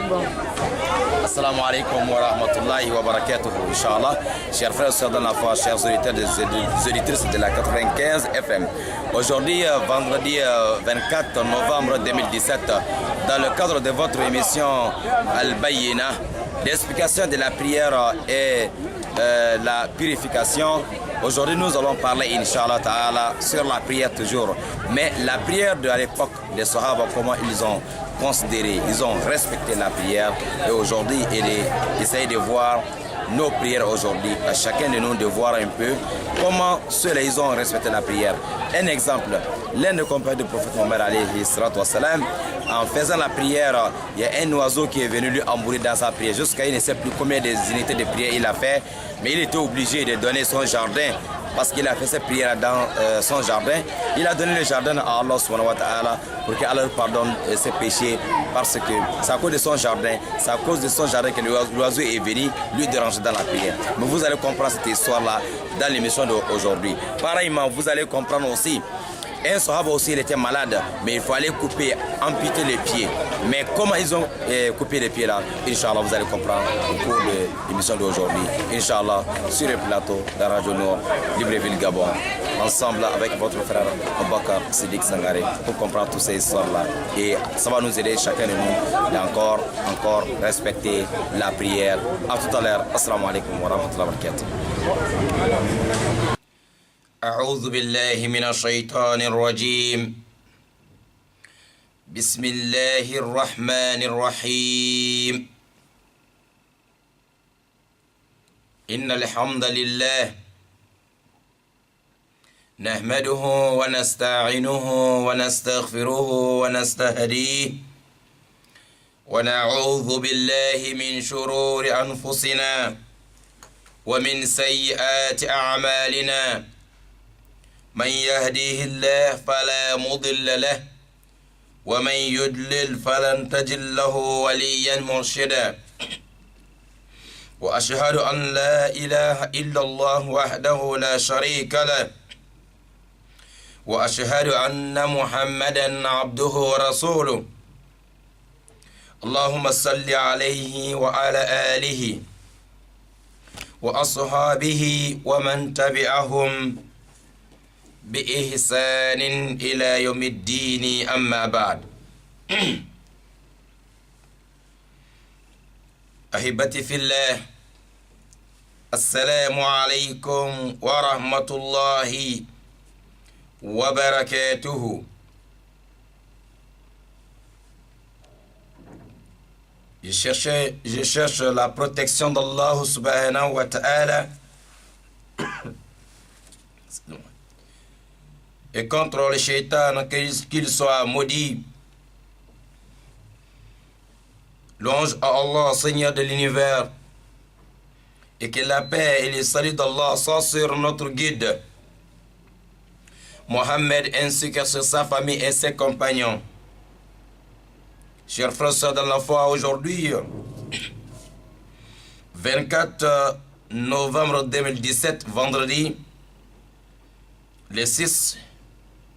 Bon. Assalamu alaikum wa rahmatullahi wa barakatuh, Inch'Allah. Chers frères et sœurs dans la foi, chers auditeurs des auditrices de la 95 FM. Aujourd'hui, vendredi 24 novembre 2017, dans le cadre de votre émission Al-Bayyina, l'explication de la prière et la purification. Aujourd'hui, nous allons parler, Inch'Allah Ta'ala, sur la prière toujours. Mais la prière de l'époque des Sahaba, comment ils ont considéré, ils ont respecté la prière. Et aujourd'hui, essayez de voir nos prières aujourd'hui. À chacun de nous de voir un peu comment ceux-là, ils ont respecté la prière. Un exemple, l'un des compagnons du prophète Mohammed alayhi salatu wassalam, en faisant la prière, il y a un oiseau qui est venu lui embrouiller dans sa prière. Jusqu'à il ne sait plus combien de unités de prière il a fait, mais il était obligé de donner son jardin parce qu'il a fait ses prières dans son jardin. Il a donné le jardin à Allah subhanahu wa ta'ala pour qu'Allah pardonne ses péchés, parce que c'est à cause de son jardin, c'est à cause de son jardin que l'oiseau est venu lui déranger dans la prière. Mais vous allez comprendre cette histoire-là dans l'émission d'aujourd'hui. Pareillement, vous allez comprendre aussi, un sahaba aussi, il était malade, mais il fallait couper, amputer les pieds. Mais comment ils ont coupé les pieds là, Inch'Allah, vous allez comprendre au cours de l'émission d'aujourd'hui. Inch'Allah, sur le plateau de Radio Nord, Libreville, Gabon, ensemble avec votre frère Abakar Siddiq Sangare, pour comprendre toutes ces histoires-là. Et ça va nous aider, chacun de nous, de encore respecter la prière. À tout à l'heure. Assalamu alaikum wa rahmatullahi wa barakatuh. أعوذ بالله من الشيطان الرجيم بسم الله الرحمن الرحيم إن الحمد لله نحمده ونستعينه ونستغفره ونستهديه ونعوذ بالله من شرور أنفسنا ومن سيئات أعمالنا من يهديه الله فلا مضل له ومن يضلل فلن تجد له وليا مرشدا وأشهد أن لا إله إلا الله وحده لا شريك له وأشهد أن محمدا عبده ورسوله اللهم صل عليه وعلى آله وأصحابه ومن تبعهم بإحسان إلى يوم الدين أما بعد أحبتي في الله السلام عليكم ورحمة الله وبركاته. Je cherche la protection d'Allah subhanahu wa ta'ala et contre le shaitan, qu'il soit maudit. Louange à Allah, Seigneur de l'univers, et que la paix et le salut d'Allah soient sur notre guide, Mohammed, ainsi que sur sa famille et ses compagnons. Chers frères et sœurs dans la foi, aujourd'hui, 24 novembre 2017, vendredi, le 6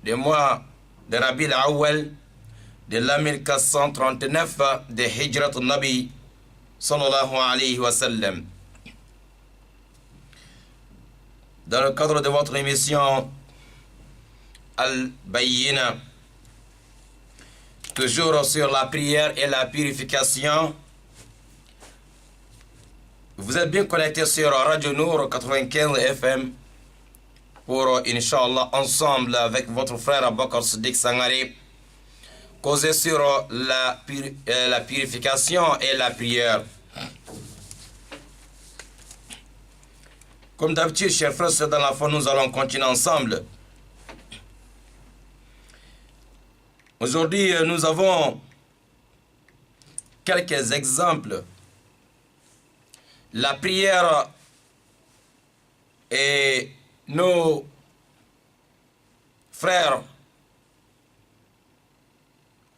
du mois de Rabi al-Awwal de l'an 1439 de Hijrat al-Nabi sallallahu alayhi wa sallam. Dans le cadre de votre émission Al-Bayyina, toujours sur la prière et la purification, vous êtes bien connectés sur Radio Nour 95 FM pour, Inch'Allah, ensemble avec votre frère Abakar Siddiq Sangare, causer sur la purification et la prière. Comme d'habitude, chers frères, c'est dans la foi, nous allons continuer ensemble. Aujourd'hui, nous avons quelques exemples. La prière et nos frères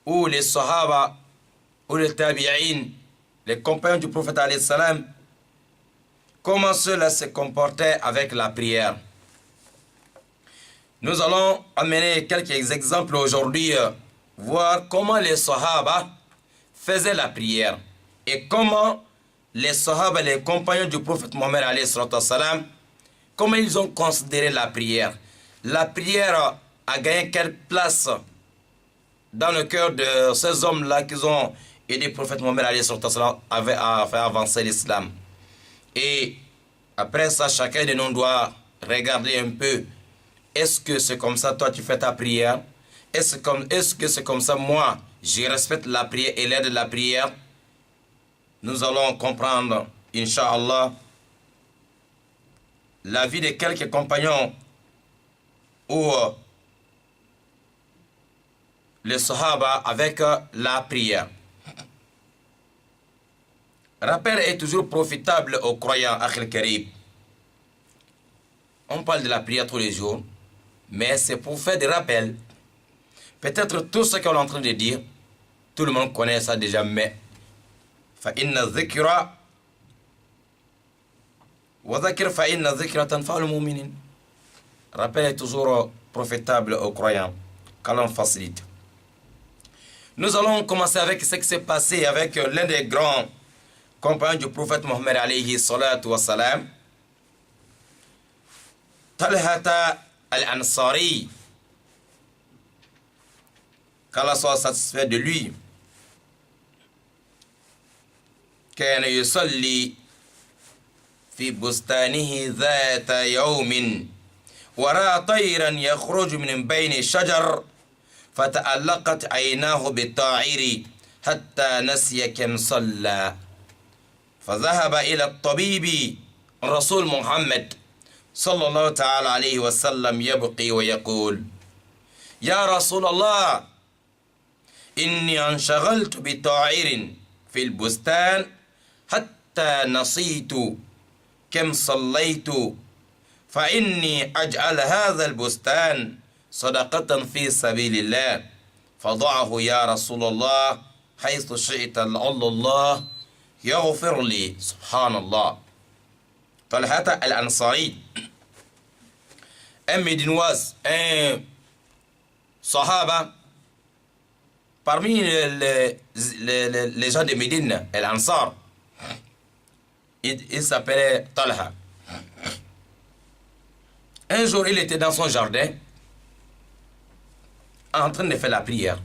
ou les Sahaba ou les Tabi'in, les compagnons du prophète alayhi salam, comment cela se comportait avec la prière. Nous allons amener quelques exemples aujourd'hui, voir comment les Sahaba faisaient la prière. et comment les Sahaba, les compagnons du prophète Mohammed alayhi salatu wassalam, comment ils ont considéré la prière. La prière a gagné quelle place dans le cœur de ces hommes-là qui ont aidé le prophète Mohammed alayhi salatu wassalam à faire avancer l'islam. Et après ça, chacun de nous doit regarder un peu. Est-ce que c'est comme ça, toi, tu fais ta prière? Est-ce que c'est comme ça, moi, je respecte la prière et l'aide de la prière? Nous allons comprendre, Inch'Allah, la vie de quelques compagnons ou les Sahaba avec la prière. Rappel est toujours profitable aux croyants, Akhil Karib. On parle de la prière tous les jours, mais c'est pour faire des rappels. Peut-être tout ce qu'on est en train de dire, tout le monde connaît ça déjà, mais فَإِنَّ الذِّكْرَ وَذَكِرْ فَإِنَّ الذِّكْرَ تَنْفَعُ الْمُؤْمِنِينَ. Rappel est toujours profitable aux croyants, quand l'on facilite. Nous allons commencer avec ce qui s'est passé avec l'un des grands compagnons du prophète Mohammed alayhi salatu wassalam, Talhata al-Ansari, qu'Allah soit satisfait de lui. كان يصلي في بستانه ذات يوم ورأى طيرا يخرج من بين الشجر فتألقت عيناه بالطائر حتى نسي كم صلى فذهب إلى الطبيب الرسول محمد صلى الله تعالى عليه وسلم يبقي ويقول يا رسول الله إني انشغلت بطائر في البستان حتى نسيت كم صليت فإني أجعل هذا البستان صدقة في سبيل الله فضعه يا رسول الله حيث شئت لعل الله يغفر لي. سبحان الله. Talhata al-Ansari, un Médinois, un Sahaba, parmi les gens de Médine, al-Ansar, il s'appelait Talha. Un jour, il était dans son jardin, en train de faire la prière.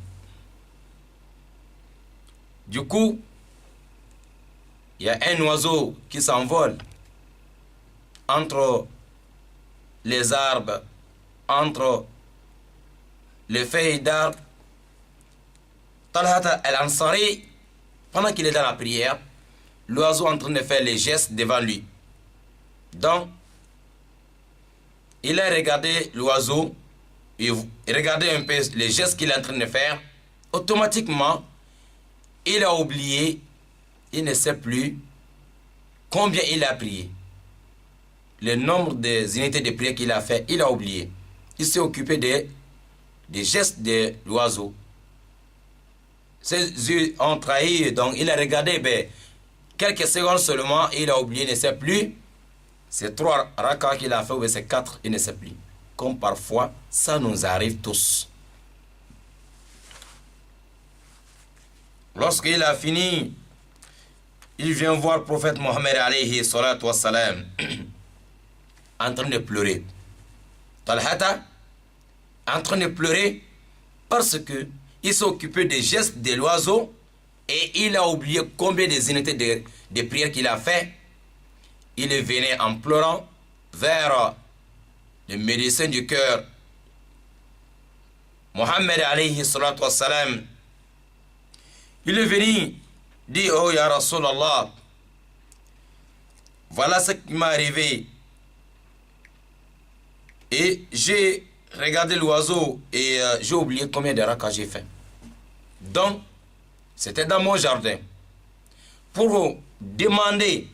Du coup, il y a un oiseau qui s'envole entre les arbres, entre les feuilles d'arbres. Talhata al-Ansari, pendant qu'il est dans la prière, l'oiseau est en train de faire les gestes devant lui. Donc, il a regardé l'oiseau, il regardait un peu les gestes qu'il est en train de faire. Automatiquement, il a oublié, il ne sait plus combien il a prié. Le nombre des unités de prière qu'il a fait, il a oublié. Il s'est occupé des gestes de l'oiseau. Ses yeux ont trahi, donc il a regardé quelques secondes seulement, il a oublié, il ne sait plus. C'est 3 rakats qu'il a fait, ou c'est 4, il ne sait plus. Comme parfois, ça nous arrive tous. Lorsqu'il a fini, il vient voir le prophète Mohammed alayhi salatu wassalam en train de pleurer. Talhata en train de pleurer parce que il s'est occupé des gestes de l'oiseau et il a oublié combien des unités de prière qu'il a fait. Il est venu en pleurant vers le médecin du cœur, Mohammed alayhi salatu wassalam. Il est venu dire: oh ya Rasulallah, voilà ce qui m'est arrivé. Et j'ai regardé l'oiseau et j'ai oublié combien de rakats j'ai fait. Donc, c'était dans mon jardin. Pour demander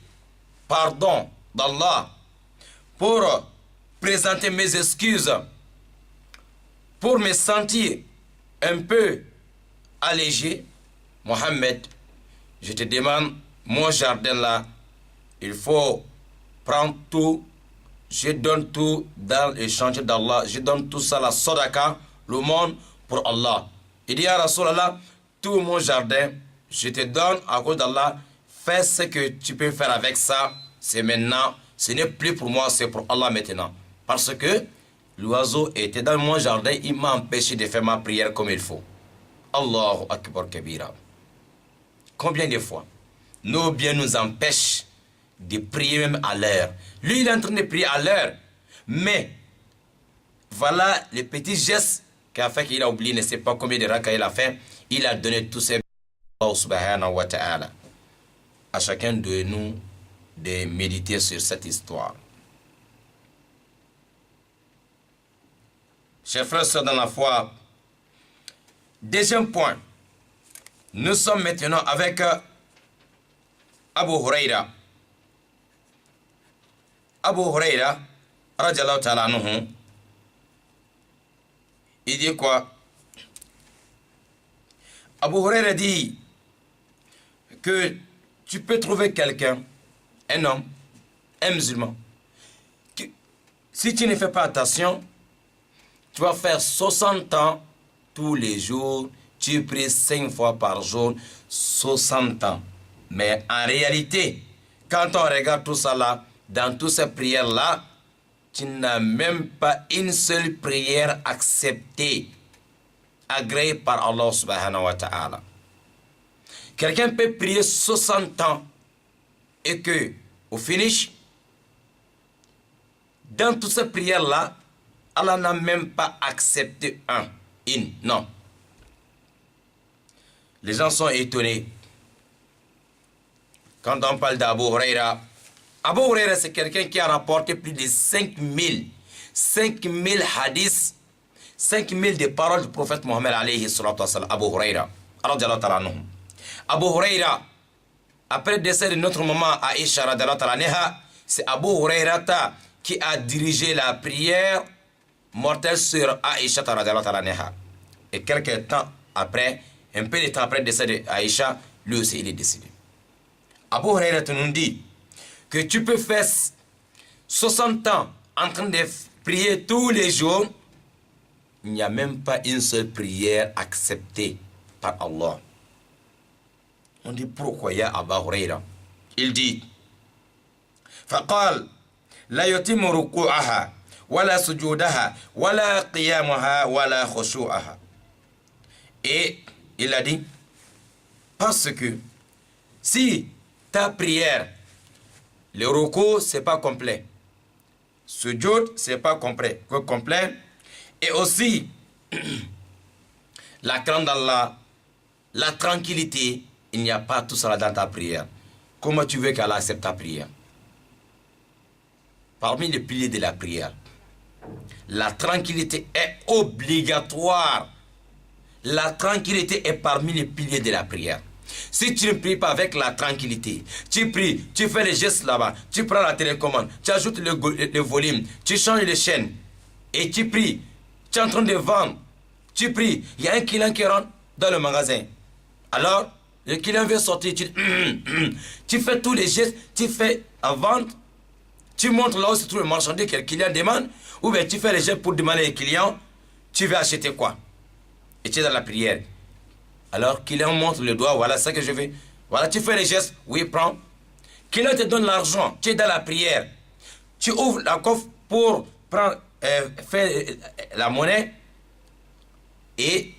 pardon d'Allah, pour présenter mes excuses, pour me sentir un peu allégé, Mohammed, je te demande, mon jardin là, il faut prendre tout, je donne tout dans le chantier d'Allah, je donne tout ça, la sadaqa, le monde pour Allah. Il dit à Rasulallah, tout mon jardin, je te donne à cause d'Allah, fais ce que tu peux faire avec ça, c'est maintenant, ce n'est plus pour moi, c'est pour Allah maintenant. Parce que l'oiseau était dans mon jardin, il m'a empêché de faire ma prière comme il faut. Allahu Akbar Kabira. Combien de fois nos biens nous empêchent de prier même à l'heure. Lui, il est en train de prier à l'heure. Mais, voilà les petits gestes qui a fait qu'il a oublié, ne sait pas combien de rakas il a fait. Il a donné tous ses biens subhanahu wa ta'ala. À chacun de nous de méditer sur cette histoire. Chers frères et sœurs dans la foi, deuxième point, nous sommes maintenant avec Abu Huraira. Abu Huraira, radiallahu ta'ala anhu, il dit quoi? Abu Huraira dit que tu peux trouver quelqu'un, un homme, un musulman, qui, si tu ne fais pas attention, tu vas faire 60 ans tous les jours, tu pries 5 fois par jour, 60 ans. Mais en réalité, quand on regarde tout ça là, dans toutes ces prières-là, tu n'as même pas une seule prière acceptée, agréée par Allah subhanahu wa ta'ala. Quelqu'un peut prier 60 ans et que, au finish, dans toutes ces prières-là, Allah n'a même pas accepté une, non. Les gens sont étonnés. Quand on parle d'Abu Huraira, Abu Huraira, c'est quelqu'un qui a rapporté plus de 5000 hadiths, 5000 des paroles du prophète Mohammed alayhi salatu wasalam, Abu Huraira. Abu Huraira, après le décès de notre maman Aïcha radhiyallahu ta'ala anha, c'est Abu Huraira qui a dirigé la prière mortelle sur Aïcha radhiyallahu ta'ala anha. Et quelques temps après, un peu de temps après le décès d'Aïcha, lui aussi il est décédé. Abu Huraira nous dit que tu peux faire 60 ans en train de prier tous les jours, il n'y a même pas une seule prière acceptée par Allah. On dit pourquoi il y a Abu Huraira? Il dit فقال لا يتم ركوعها ولا سجودها ولا قيامها ولا خشوعها. Et il a dit parce que si ta prière, le ruku c'est pas complet, sujud c'est pas complet, et aussi la crainte d'Allah, la tranquillité, il n'y a pas tout ça dans ta prière. Comment tu veux qu'Allah accepte ta prière? Parmi les piliers de la prière, la tranquillité est obligatoire. La tranquillité est parmi les piliers de la prière. Si tu ne pries pas avec la tranquillité, tu pries, tu fais les gestes là-bas, tu prends la télécommande, tu ajoutes le volume, tu changes les chaînes et tu pries, tu es en train de vendre, tu pries, il y a un client qui rentre dans le magasin. Alors, le client veut sortir, tu fais tous les gestes, tu fais à vendre, tu montres là où se trouve le marchandise que le client demande, ou bien tu fais les gestes pour demander au client, tu veux acheter quoi? Et tu es dans la prière. Alors, le client montre le doigt, voilà ça que je veux. Voilà, tu fais les gestes, oui, prends. Le client te donne l'argent, tu es dans la prière. Tu ouvres la coffre pour prendre, faire la monnaie et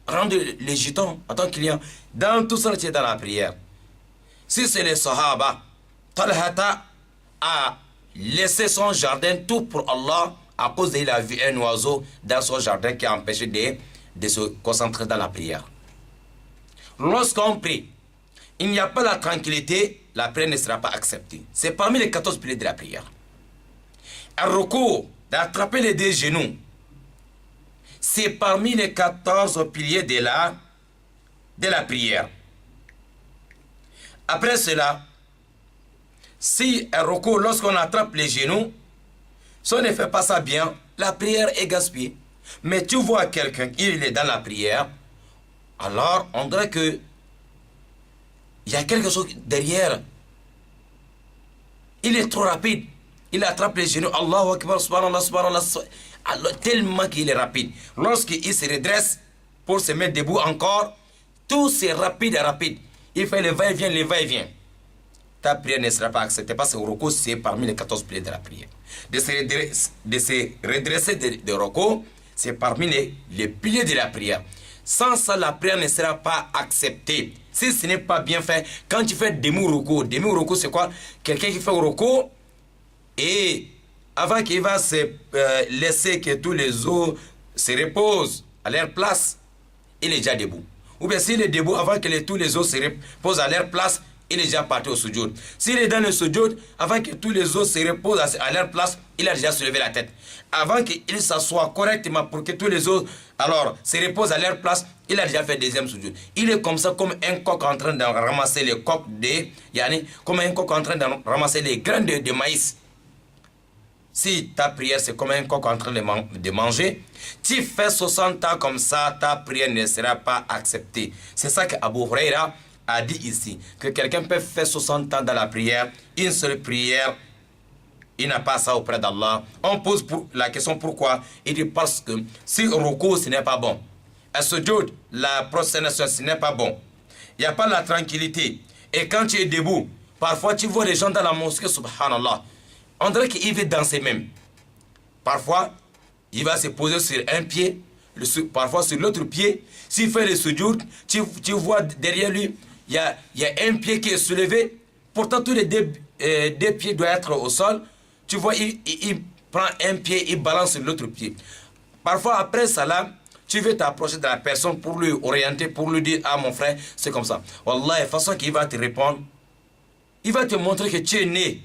rendre les jetons à ton client. Dans tout ça, tu es dans la prière. Si c'est les Sahaba, Talhata a laissé son jardin tout pour Allah à cause qu'il a vu un oiseau dans son jardin qui a empêché de se concentrer dans la prière. Lorsqu'on prie, il n'y a pas la tranquillité, la prière ne sera pas acceptée. C'est parmi les 14 piliers de la prière. Un recours d'attraper les deux genoux, c'est parmi les 14 piliers de la prière. Après cela, si un recours, lorsqu'on attrape les genoux, si on ne fait pas ça bien, la prière est gaspillée. Mais tu vois quelqu'un, il est dans la prière, alors on dirait que il y a quelque chose derrière. Il est trop rapide. Il attrape les genoux. Allahu Akbar, subhanallah, subhanallah. Alors, tellement qu'il est rapide. Lorsqu'il se redresse pour se mettre debout encore, tout c'est rapide et rapide. il fait le va-et-vient, le va-et-vient, ta prière ne sera pas acceptée parce que le roko, c'est parmi les 14 piliers de la prière. De se redresser de roko, c'est parmi les piliers de la prière. Sans ça, la prière ne sera pas acceptée. Si ce n'est pas bien fait, quand tu fais demi roko, c'est quoi? Quelqu'un qui fait roko et avant qu'il va se laisser que tous les os se reposent à leur place, il est déjà debout. Ou bien s'il est debout, avant que tous les os se reposent à leur place, il est déjà parti au sujoud. S'il est dans le sujoud, avant que tous les os se reposent à leur place, il a déjà soulevé la tête. Avant qu'il s'assoie correctement pour que tous les os se reposent à leur place, il a déjà fait deuxième sujoud. Il est comme ça, comme un coq en train de ramasser les coques comme un coq en train de ramasser les graines de maïs. Si ta prière c'est comme un coq en train de manger, tu fais 60 ans comme ça, ta prière ne sera pas acceptée. C'est ça que Abu Huraira a dit ici, que quelqu'un peut faire 60 ans dans la prière, une seule prière, il n'a pas ça auprès d'Allah. On pose la question pourquoi. Il dit parce que si le recours ce n'est pas bon, as-sujoud, la prosternation ce n'est pas bon, il n'y a pas la tranquillité. Et quand tu es debout, parfois tu vois les gens dans la mosquée, subhanallah, on dirait qu'il veut danser même. Parfois, il va se poser sur un pied, parfois sur l'autre pied. S'il fait le sujoud, tu vois derrière lui, il y a un pied qui est soulevé. Pourtant, tous les deux pieds doivent être au sol. Tu vois, il prend un pied, il balance sur l'autre pied. Parfois, après ça, là, tu veux t'approcher de la personne pour lui orienter, pour lui dire, ah mon frère, c'est comme ça. Wallah, la façon qu'il va te répondre, il va te montrer que tu es né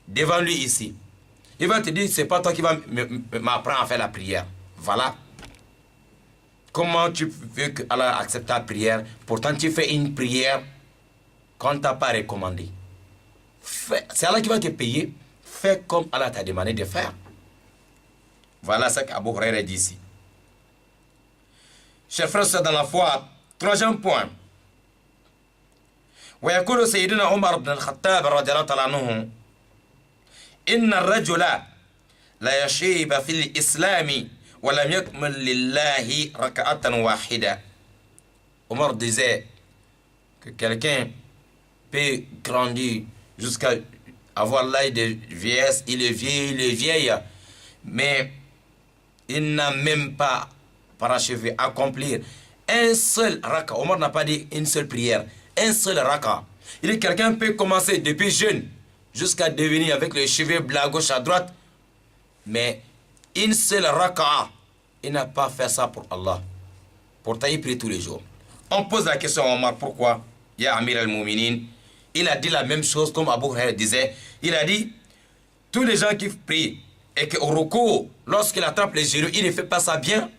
devant lui ici. Il va te dire, c'est pas toi qui vas m'apprendre à faire la prière. Voilà. Comment tu veux que Allah accepte ta prière? Pourtant, tu fais une prière qu'on ne t'a pas recommandée. C'est Allah qui va te payer. Fais comme Allah t'a demandé de faire. Voilà ce qu'Abu Huraira dit ici. Chers frères, c'est dans la foi. Troisième point. ويقول سيدنا عمر بن الخطاب رضي الله تعالى عنه إن الرجل لا يشيب في الإسلام ولم يكمل لله ركعة واحدة. Omar disait que quelqu'un peut grandir jusqu'à avoir l'âge de vieillesse, il est vieil, mais il n'a même pas parachevé, accomplir un seul raka. Omar n'a pas dit une seule prière, un seul raka. Il dit quelqu'un peut commencer depuis jeune jusqu'à devenir avec les cheveux blancs à gauche à droite, mais une seule raka, il n'a pas fait ça pour Allah. Pourtant, il prie tous les jours. On pose la question à Omar, pourquoi? Ya Amir al-Mouminin, il a dit la même chose comme Abu Huraira disait. Il a dit, tous les gens qui prient et qu'au recours, lorsqu'il attrape les genoux, il ne fait pas ça bien,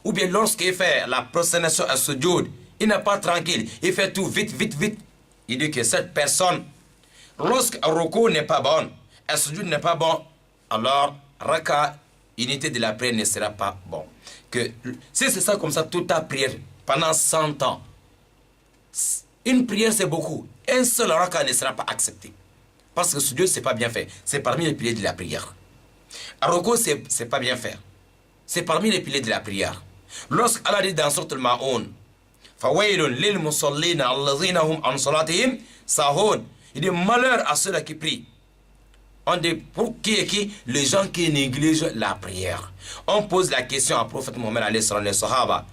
ou bien lorsqu'il fait la prosternation à sujoud, il n'est pas tranquille, il fait tout vite. Il dit que cette personne, lorsqu'un recours n'est pas bon, un sujoud n'est pas bon, alors raka, unité de la prière ne sera pas bon. Que si c'est ça comme ça, toute ta prière pendant 100 ans, une prière c'est beaucoup, un seul raka ne sera pas accepté. Parce que ce Dieu c'est pas bien fait. C'est parmi les piliers de la prière. Un recours c'est pas bien fait. C'est parmi les piliers de la prière. Lorsqu'Allah dit dans Sourate Al-Ma'un, Fawailun lil musallina allazina hum an salatihim sahun. Il dit malheur à ceux-là qui prient. On dit pour qui? Les gens qui négligent la prière. On pose la question à prophète Mohammed alayhi salam, les sahaba.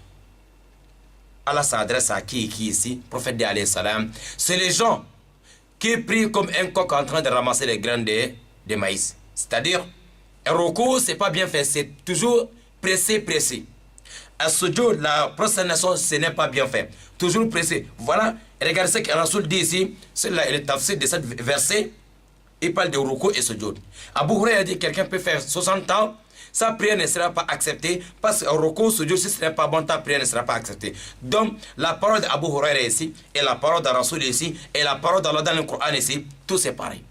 Allah s'adresse à qui ici? Prophète alayhi salam. C'est les gens qui prient comme un coq en train de ramasser les graines de maïs. C'est-à-dire, un recours, c'est pas bien fait, c'est toujours pressé. Un sujoud, la prosternation, ce n'est pas bien fait. Toujours pressé. Voilà, regardez ce que Rasoul dit ici, c'est le tafsir de cette verset, il parle de recours et sujoud. Abu Huraira a dit quelqu'un peut faire 60 ans, sa prière ne sera pas acceptée, parce qu'un recours, sujoud, si ce n'est pas bon, ta prière ne sera pas acceptée. Donc, la parole d'Abu Huraira ici, et la parole de Rasoul ici, et la parole d'Allah dans le Coran ici, tout c'est pareil.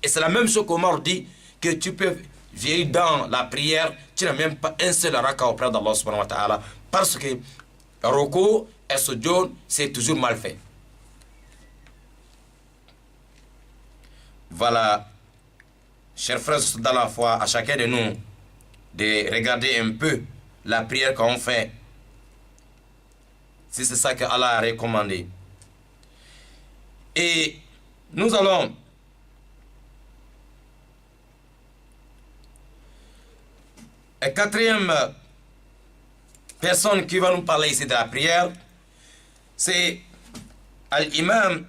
Et c'est la même chose qu'Omar dit, que tu peux vieillir dans la prière, tu n'as même pas un seul raka auprès d'Allah subhanahu wa ta'ala, parce que recours et sujoud, c'est toujours mal fait. Voilà, chers frères dans la foi, à chacun de nous, de regarder un peu la prière qu'on fait, si c'est ça que Allah a recommandé. Et nous allons la quatrième personne qui va nous parler ici de la prière, c'est l'imam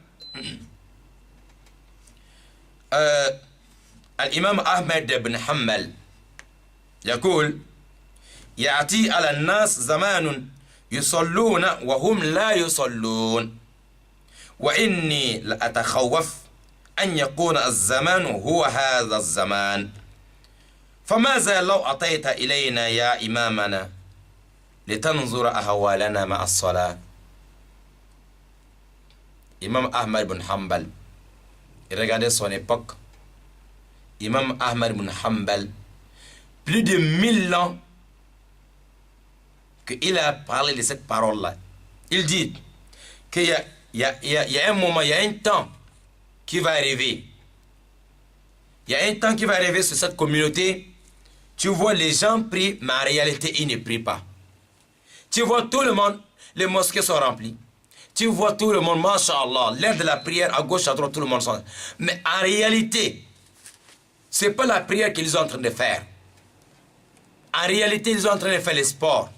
أحمد بن حنبل يقول يأتي على الناس زمان يصلون وهم لا يصلون وإني لأتخوف أن يكون الزمان هو هذا الزمان فماذا لو أتيت إلينا يا إمامنا لتنظر أهوالنا مع الصلاة. Imam Ahmad ibn Hanbal, regardez son époque. Imam Ahmad ibn Hanbal, plus de 1000 ans qu'il a parlé de cette parole-là. Il dit qu'il y a un moment, il y a un temps qui va arriver. Il y a un temps qui va arriver sur cette communauté. Tu vois, les gens prient, mais en réalité, ils ne prient pas. Tu vois tout le monde, les mosquées sont remplies. Tu vois tout le monde, masha'Allah, l'heure de la prière, à gauche, à droite, tout le monde sont. Mais en réalité, ce n'est pas la prière qu'ils sont en train de faire. En réalité, ils sont en train de faire le sport.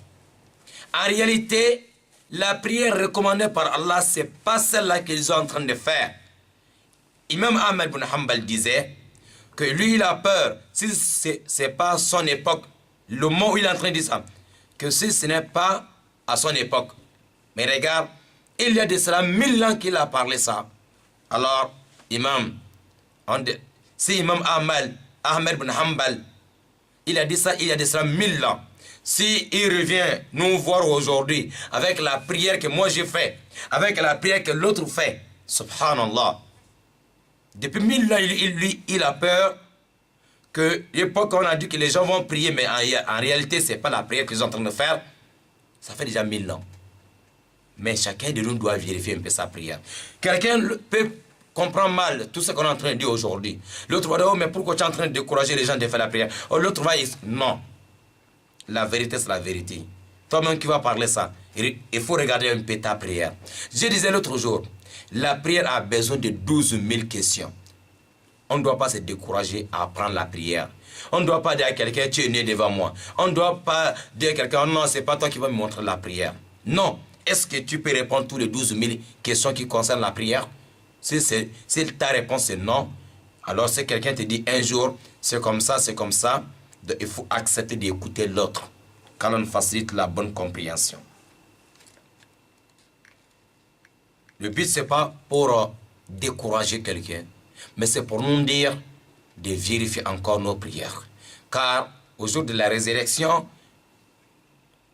En réalité, la prière recommandée par Allah, ce n'est pas celle-là qu'ils sont en train de faire. Imam Ahmad ibn Hanbal disait que lui, il a peur, si ce n'est pas son époque, le mot où il est en train de dire ça, que si ce n'est pas à son époque. Mais regarde, il y a de cela 1000 ans qu'il a parlé ça. Alors, si Imam Ahmad ibn Hanbal, il a dit ça il y a de cela 1000 ans. Si il revient nous voir aujourd'hui avec la prière que moi j'ai fait, avec la prière que l'autre fait, subhanallah. Depuis 1000 ans, il a peur que l'époque on a dit que les gens vont prier, mais en réalité, ce n'est pas la prière qu'ils sont en train de faire. Ça fait déjà 1000 ans. Mais chacun de nous doit vérifier un peu sa prière. Quelqu'un peut comprendre mal tout ce qu'on est en train de dire aujourd'hui. L'autre va dire, oh, mais pourquoi tu es en train de décourager les gens de faire la prière? Oh, l'autre va dire, non. La vérité, c'est la vérité. Toi-même qui vas parler ça, il faut regarder un peu ta prière. Je disais l'autre jour, la prière a besoin de 12 000 questions. On ne doit pas se décourager à apprendre la prière. On ne doit pas dire à quelqu'un, tu es né devant moi. On ne doit pas dire à quelqu'un, non, ce n'est pas toi qui vas me montrer la prière. Non. Est-ce que tu peux répondre toutes les 12 000 questions qui concernent la prière? Si ta réponse est non, alors si quelqu'un te dit un jour, c'est comme ça, il faut accepter d'écouter l'autre, car on facilite la bonne compréhension. Le but, ce n'est pas pour décourager quelqu'un, mais c'est pour nous dire de vérifier encore nos prières. Car au jour de la résurrection,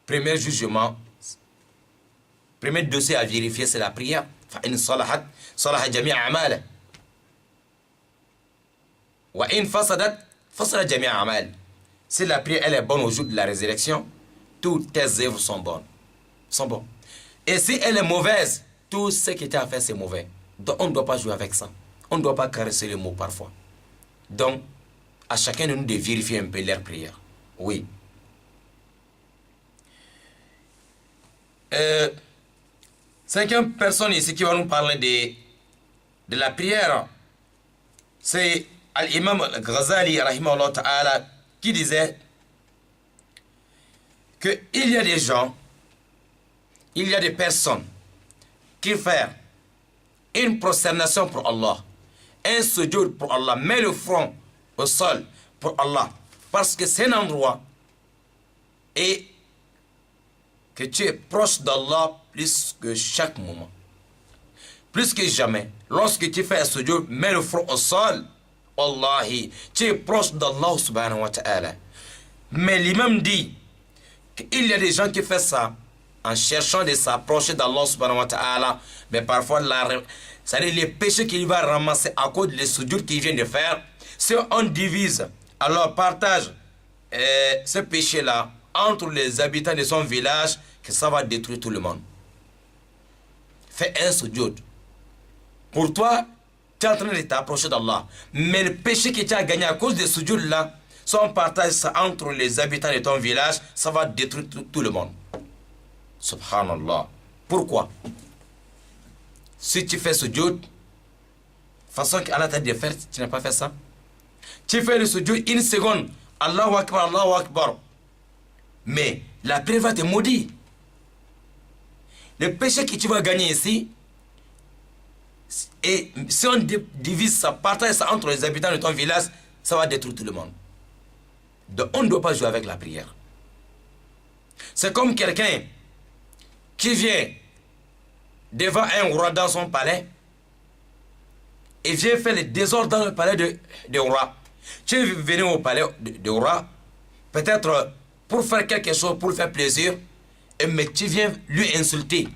premier jugement, premier dossier à vérifier, c'est la prière. فإن صلحت صلح جميع أعماله وإن فسدت فسد جميع أعماله. Si la prière elle est bonne au jour de la résurrection, toutes tes œuvres sont bonnes. Et si elle est mauvaise, tout ce qui t'a fait c'est mauvais. Donc on ne doit pas jouer avec ça. On ne doit pas caresser les mots parfois. Donc à chacun de nous de vérifier un peu leur prière. Oui. Cinquième personne ici qui va nous parler de la prière, c'est l'imam Ghazali rahimahullah ta'ala qui disait qu'il y a des gens, il y a des personnes qui font une prosternation pour Allah, un sujoud pour Allah, met le front au sol pour Allah, parce que c'est un endroit et que tu es proche d'Allah plus que chaque moment. Plus que jamais, lorsque tu fais un sujoud, mets le front au sol, Wallahi, tu es proche d'Allah subhanahu wa ta'ala. Mais l'imam dit qu'il y a des gens qui font ça en cherchant de s'approcher d'Allah subhanahu wa ta'ala, mais parfois, c'est-à-dire les péchés qu'il va ramasser à cause des sujoud qu'il vient de faire, si on divise, alors partage ce péché-là entre les habitants de son village, que ça va détruire tout le monde. Fais un sujoud. Pour toi, tu es en train de t'approcher d'Allah. Mais le péché que tu as gagné à cause de ce sujoud-là, si on partage ça entre les habitants de ton village, ça va détruire tout le monde. Subhanallah. Pourquoi? Si tu fais sujoud, façon qu'Allah t'a dit de faire, tu n'as pas fait ça. Tu fais le sujoud une seconde, Allahu Akbar, Allahu Akbar. Mais la prière va te maudire. Le péché que tu vas gagner ici, et si on divise ça, partage ça entre les habitants de ton village, ça va détruire tout le monde. Donc on ne doit pas jouer avec la prière. C'est comme quelqu'un qui vient devant un roi dans son palais et vient faire le désordre dans le palais de roi. Tu es venu au palais de roi, peut-être pour faire quelque chose, pour lui faire plaisir, mais tu viens lui insulter.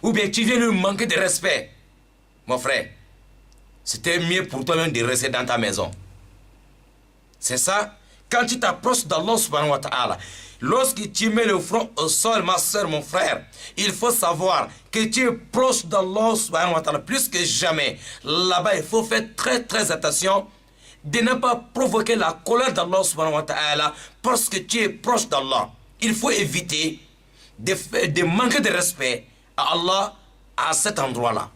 Ou bien tu viens lui manquer de respect. Mon frère, c'était mieux pour toi-même de rester dans ta maison. C'est ça. Quand tu t'approches d'Allah subhanahu wa ta'ala, lorsque tu mets le front au sol, ma soeur, mon frère, il faut savoir que tu es proche d'Allah subhanahu wa ta'ala plus que jamais. Là-bas, il faut faire très très attention de ne pas provoquer la colère d'Allah subhanahu wa ta'ala parce que tu es proche d'Allah. Il faut éviter de manquer de respect à Allah à cet endroit-là.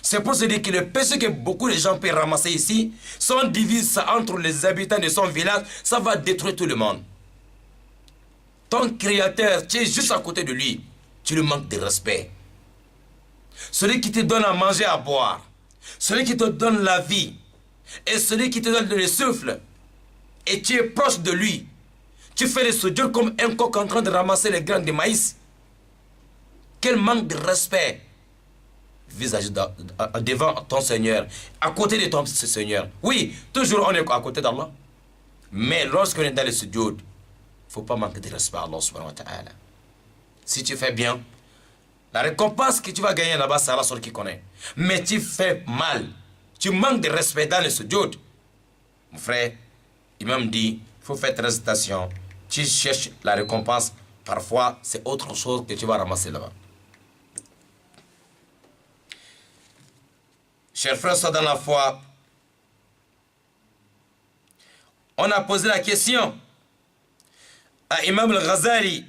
C'est pour se dire que le péché que beaucoup de gens peuvent ramasser ici, si on divise ça entre les habitants de son village, ça va détruire tout le monde. Ton créateur, tu es juste à côté de lui, tu lui manques de respect. Celui qui te donne à manger, à boire, celui qui te donne la vie, et celui qui te donne le souffle, et tu es proche de lui, tu fais les soudures comme un coq en train de ramasser les graines de maïs. Quel manque de respect vis-à-vis devant ton Seigneur, à côté de ton Seigneur. Oui, toujours on est à côté d'Allah. Mais lorsqu'on est dans le sujoud, il ne faut pas manquer de respect à Allah subhanahu wa ta'ala. Si tu fais bien, la récompense que tu vas gagner là-bas, c'est Allah seul qui connaît. Mais tu fais mal, tu manques de respect dans le sujoud. Mon frère, il m'a dit, il faut faire très attention. Tu cherches la récompense, parfois c'est autre chose que tu vas ramasser là-bas. Chers frères, ça dans la foi, on a posé la question à Imam al-Ghazali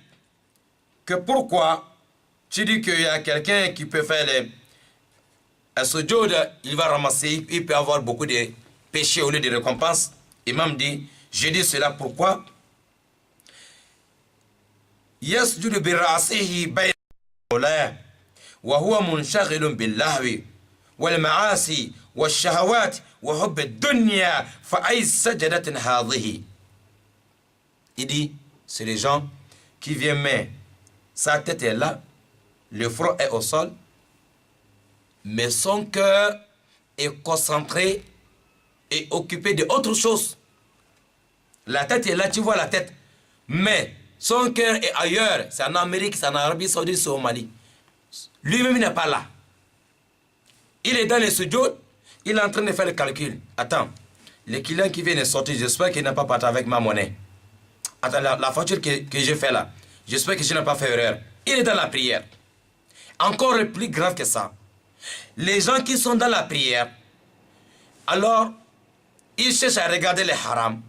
que pourquoi tu dis qu'il y a quelqu'un qui peut faire un sujoud, il va ramasser, il peut avoir beaucoup de péchés au lieu de récompenses. Imam dit, je dis cela pourquoi yasjudu bi ra'sihi bayna wa huwa munshagilun bil-lahwi والمعاصي والشهوات وحب الدنيا فأي سجدة هذه. Il dit, c'est les gens qui viennent mettre sa tête est là, le front est au sol, mais son cœur est concentré et occupé d'autre chose. La tête est là, tu vois la tête, mais son cœur est ailleurs. C'est en Amérique, c'est en Arabie Saoudite, c'est au Mali. Lui-même n'est pas là. Il est dans les sujoud, il est en train de faire le calcul. Attends, le client qui vient de sortir, j'espère qu'il n'a pas parti avec ma monnaie. Attends, la facture que j'ai fait là, j'espère que je n'ai pas fait erreur. Il est dans la prière. Encore plus grave que ça. Les gens qui sont dans la prière, alors, ils cherchent à regarder les haram.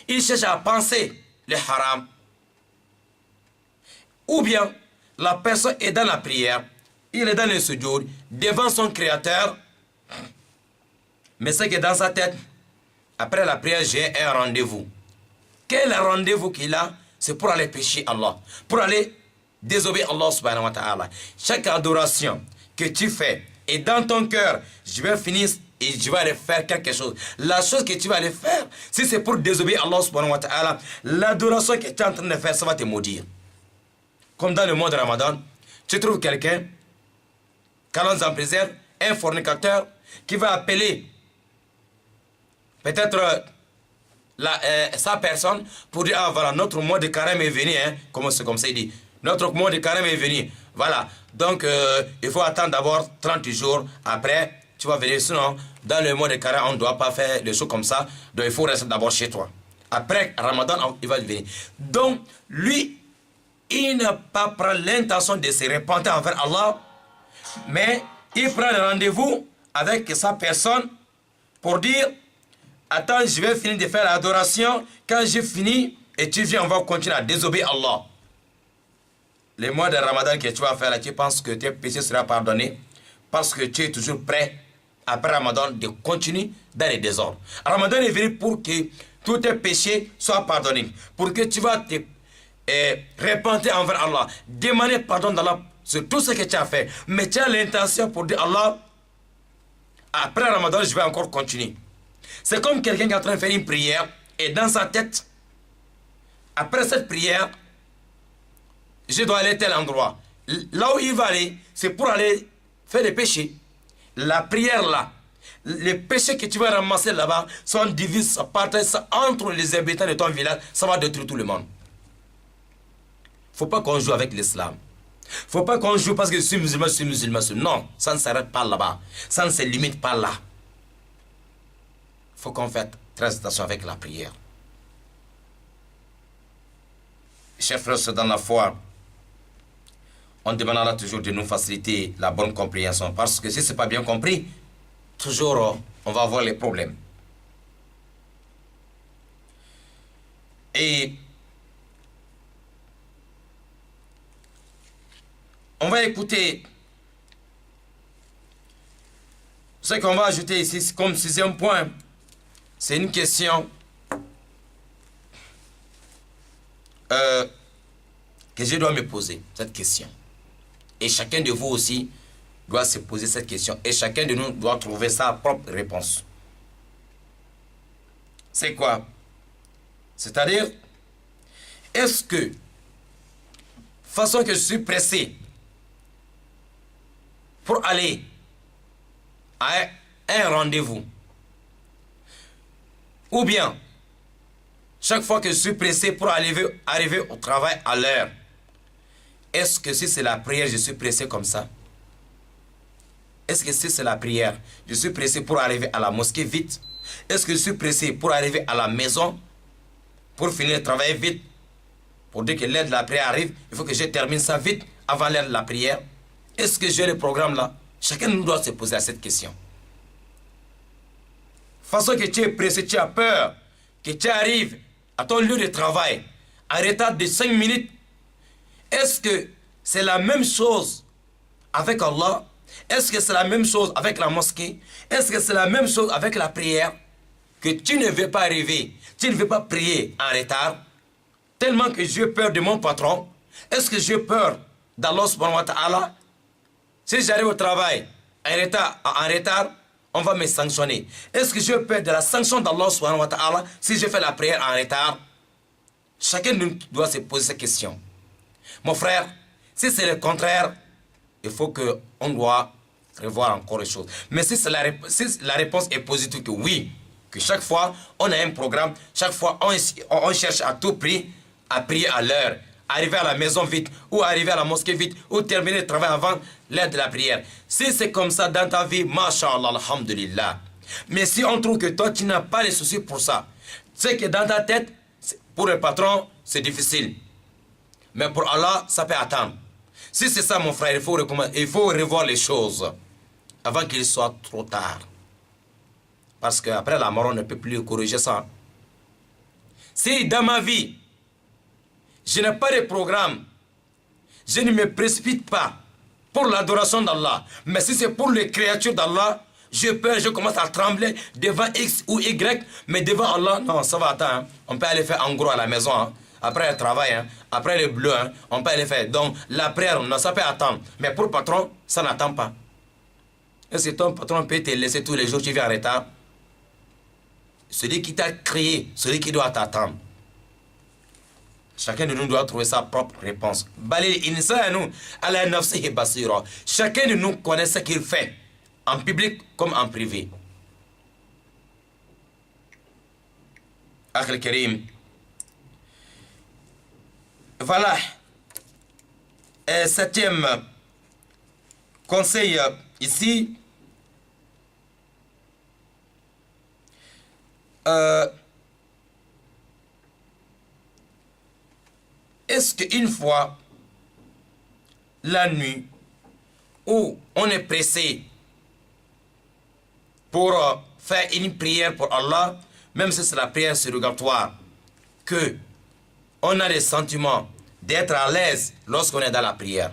Ils cherchent à penser les haram. Ou bien, la personne est dans la prière, il est dans le sujoud, devant son créateur, mais c'est que dans sa tête, après la prière, j'ai un rendez-vous. Quel rendez-vous qu'il a? C'est pour aller pécher Allah, pour aller désobéir Allah subhanahu wa ta'ala. Chaque adoration que tu fais, et dans ton cœur, je vais finir et je vais aller faire quelque chose. La chose que tu vas aller faire, si c'est pour désobéir Allah subhanahu wa ta'ala, l'adoration que tu es en train de faire, ça va te maudire. Comme dans le mois de Ramadan, tu trouves quelqu'un, qu'Allah en préserve, un fornicateur qui va appeler peut-être sa personne pour dire, ah voilà, notre mois de carême est venu, hein, c'est comme ça il dit, notre mois de carême est venu, voilà, donc il faut attendre d'abord 30 jours, après tu vas venir, sinon dans le mois de carême on ne doit pas faire des choses comme ça, donc il faut rester d'abord chez toi. Après Ramadan, il va venir. Donc lui, il n'a pas pris l'intention de se repentir envers Allah, mais il prend le rendez-vous avec sa personne pour dire, attends, je vais finir de faire l'adoration. Quand j'ai fini, et tu viens, on va continuer à désobéir Allah. Le mois de Ramadan que tu vas faire là, tu penses que tes péchés seront pardonnés. parce que tu es toujours prêt, après Ramadan, de continuer dans les désordres. Ramadan est venu pour que tous tes péchés soient pardonnés, pour que tu vas te repentir envers Allah, demander pardon d'Allah sur tout ce que tu as fait. Mais tu as l'intention pour dire Allah, après Ramadan, je vais encore continuer. C'est comme quelqu'un qui est en train de faire une prière et dans sa tête, après cette prière, je dois aller à tel endroit. Là où il va aller, c'est pour aller faire des péchés. La prière là, les péchés que tu vas ramasser là-bas sont divisés, ça partage ça entre les habitants de ton village, ça va détruire tout le monde. Faut pas qu'on joue avec l'islam. Faut pas qu'on joue parce que je suis musulman, je suis musulman. Non, ça ne s'arrête pas là-bas. Ça ne se limite pas là. Faut qu'on fasse très attention avec la prière. Chers frères, c'est dans la foi. On demandera toujours de nous faciliter la bonne compréhension. Parce que si ce n'est pas bien compris, toujours on va avoir les problèmes. Et on va écouter ce qu'on va ajouter ici comme 6e point. C'est une question que je dois me poser, cette question. Et chacun de vous aussi doit se poser cette question. Et chacun de nous doit trouver sa propre réponse. C'est quoi? C'est-à-dire, est-ce que, façon que je suis pressé pour aller à un rendez-vous, ou bien, chaque fois que je suis pressé pour arriver au travail à l'heure, est-ce que si c'est la prière, je suis pressé comme ça? Est-ce que si c'est la prière, je suis pressé pour arriver à la mosquée vite? Est-ce que je suis pressé pour arriver à la maison, pour finir le travail vite? Pour dire que l'heure de la prière arrive, il faut que je termine ça vite avant l'heure de la prière. Est-ce que j'ai le programme là? Chacun de nous doit se poser à cette question. Façon que tu es pressé, tu as peur que tu arrives à ton lieu de travail en retard de 5 minutes. Est-ce que c'est la même chose avec Allah? Est-ce que c'est la même chose avec la mosquée? Est-ce que c'est la même chose avec la prière? Que tu ne veux pas arriver, tu ne veux pas prier en retard, tellement que j'ai peur de mon patron. Est-ce que j'ai peur d'Allah subhanahu wa ta'ala? Si j'arrive au travail en retard, on va me sanctionner. Est-ce que j'ai peur de la sanction d'Allah subhanahu wa ta'ala si je fais la prière en retard? Chacun de nous doit se poser cette question. Mon frère, si c'est le contraire, il faut qu'on doit revoir encore les choses. Mais si la réponse est positive, que oui, que chaque fois on a un programme, chaque fois on cherche à tout prix à prier à l'heure, arriver à la maison vite, ou arriver à la mosquée vite, ou terminer le travail avant l'heure de la prière. Si c'est comme ça dans ta vie, masha'Allah, alhamdulillah. Mais si on trouve que toi tu n'as pas les soucis pour ça, c'est que dans ta tête, pour le patron, c'est difficile. Mais pour Allah, ça peut attendre. Si c'est ça, mon frère, il faut revoir les choses avant qu'il soit trop tard. Parce qu'après la mort, on ne peut plus corriger ça. Si dans ma vie, je n'ai pas de programme, je ne me précipite pas pour l'adoration d'Allah. Mais si c'est pour les créatures d'Allah, j'ai peur, je commence à trembler devant X ou Y, mais devant Allah, non, ça va attendre. On peut aller faire en gros à la maison. Hein. Après le travail, hein, après le bleu, hein, on peut aller faire. Donc la prière, non, ça peut attendre. Mais pour le patron, ça n'attend pas. Est-ce que ton patron peut te laisser tous les jours, tu viens en retard? Celui qui t'a créé, celui qui doit t'attendre. Chacun de nous doit trouver sa propre réponse. Chacun de nous connaît ce qu'il fait, en public comme en privé. Akhil Karim. Voilà. Et 7e conseil ici. Est-ce qu'une fois la nuit où on est pressé pour faire une prière pour Allah, même si c'est la prière surrogatoire, que on a le sentiment d'être à l'aise lorsqu'on est dans la prière?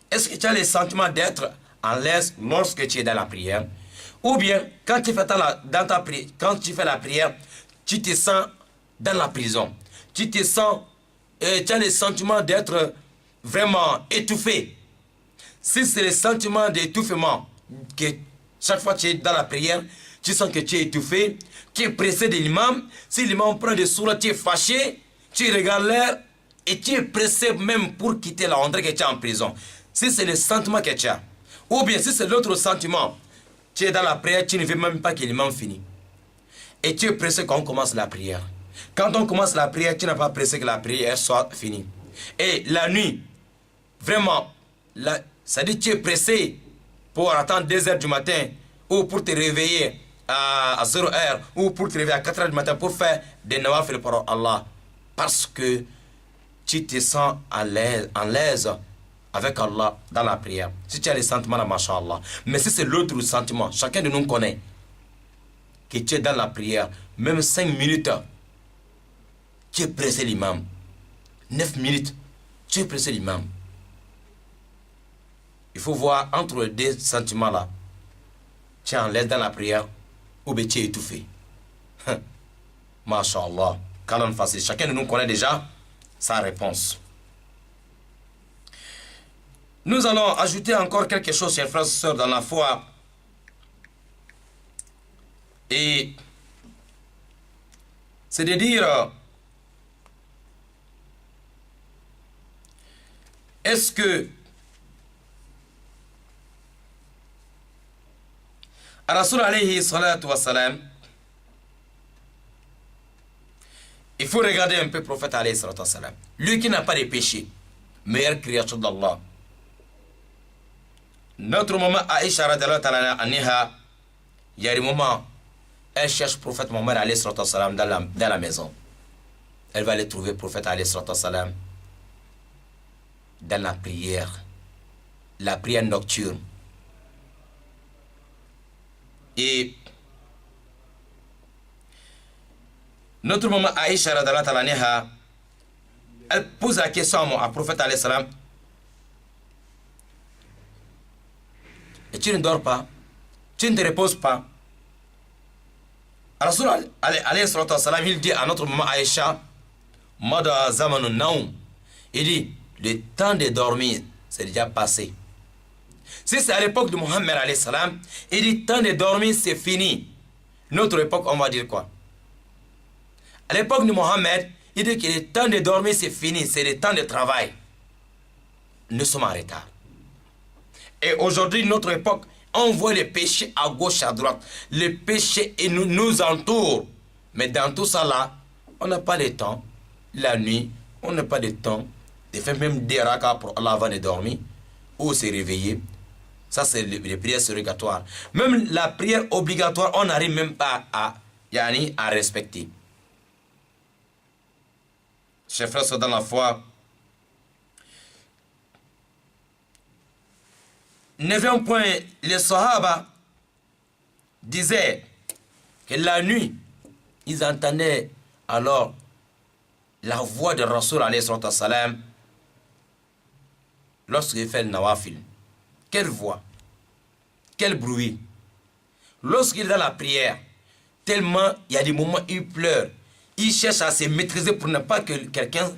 Est-ce que tu as le sentiment d'être en l'aise lorsque tu es dans la prière. Ou bien, quand tu fais quand tu fais la prière, tu te sens dans la prison. Tu te sens, tu as le sentiment d'être vraiment étouffé. Si c'est le sentiment d'étouffement, que chaque fois que tu es dans la prière, tu sens que tu es étouffé, tu es pressé de l'imam. Si l'imam prend des sourds, tu es fâché, tu regardes l'air et tu es pressé même pour quitter la rentrée que tu es en prison. Si c'est le sentiment que tu as. Ou bien si c'est l'autre sentiment, tu es dans la prière, tu ne veux même pas que l'imam finisse. Et tu es pressé quand on commence la prière. Quand on commence la prière, tu n'as pas pressé que la prière soit finie. Et la nuit, vraiment, ça dit que tu es pressé pour attendre 2 heures du matin ou pour te réveiller à 0 heure ou pour te réveiller à 4 heures du matin pour faire des nawafil pour Allah. Parce que tu te sens en l'aise avec Allah dans la prière. Si tu as les sentiments là, masha'Allah. Mais si c'est l'autre sentiment, chacun de nous connaît que tu es dans la prière, même 5 minutes, tu es pressé l'imam. 9 minutes, tu es pressé l'imam. Il faut voir entre les deux sentiments là. Tu es en l'aise dans la prière ou bien tu es étouffé. Masha'Allah. Qu'Allah facile. Chacun de nous connaît déjà sa réponse. Nous allons ajouter encore quelque chose, chers frères et sœurs, dans la foi. Et c'est de dire, est-ce que Rasul alayhi salatu wa salam, il faut regarder un peu le prophète alayhi salatu wa salam. Lui qui n'a pas de péché, meilleure créature d'Allah. Notre maman Aïcha radhiyallahu ta'ala anha, il y a des moments, elle cherche le prophète Mohammed alayhi salatu wa salam dans la maison. Elle va aller trouver le prophète alayhi salatu wa salam dans la prière nocturne. Et notre maman Aïcha radhiyallahu ta'ala anha, elle pose la question au prophète alayhi salam. Et tu ne dors pas, tu ne te reposes pas. Alors, alayhi salatu wa salam, il dit à notre maman Aïcha, Mada zamanun naum, il dit, le temps de dormir, c'est déjà passé. Si c'est à l'époque de Mohammed alayhi salam, il dit, le temps de dormir, c'est fini. Notre époque, on va dire quoi? À l'époque de Mohammed, il dit que le temps de dormir, c'est fini, c'est le temps de travail. Nous sommes en retard. Et aujourd'hui, notre époque, on voit les péchés à gauche, à droite. Les péchés nous entourent. Mais dans tout ça là, on n'a pas le temps. La nuit, on n'a pas de temps de faire même des rakas pour Allah avant de dormir ou se réveiller. Ça, c'est les prières surrogatoires. Même la prière obligatoire, on n'arrive même pas à respecter. Chers frères, dans la foi, 9e point, les Sahaba disaient que la nuit, ils entendaient alors la voix de Rasul alayhi salam lorsqu'il fait le nawafil. Quelle voix, quel bruit. Lorsqu'il est dans la prière, tellement il y a des moments où il pleure, il cherche à se maîtriser pour ne pas que quelqu'un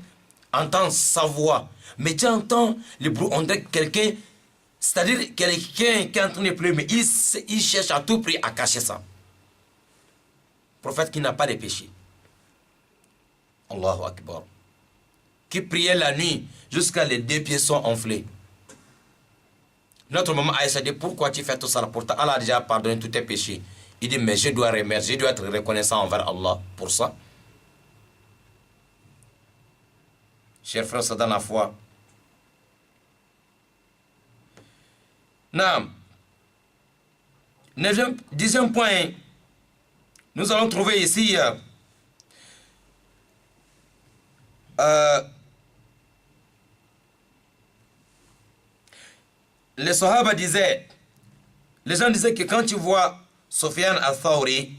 entende sa voix. Mais tu entends le bruit, on dirait quelqu'un. C'est-à-dire quelqu'un qui est en train de pleurer, mais il cherche à tout prix à cacher ça. Prophète qui n'a pas de péché. Allahu Akbar. Qui priait la nuit jusqu'à les 2 pieds sont enflés. Notre maman Aïcha dit, pourquoi tu fais tout ça? Pourtant, Allah a déjà pardonné tous tes péchés. Il dit, mais je dois remercier, je dois être reconnaissant envers Allah pour ça. Chers frères, c'est dans la foi. Non. 10e point, nous allons trouver ici les Sahaba disaient, les gens disaient que quand tu vois Sufyan al-Thawri,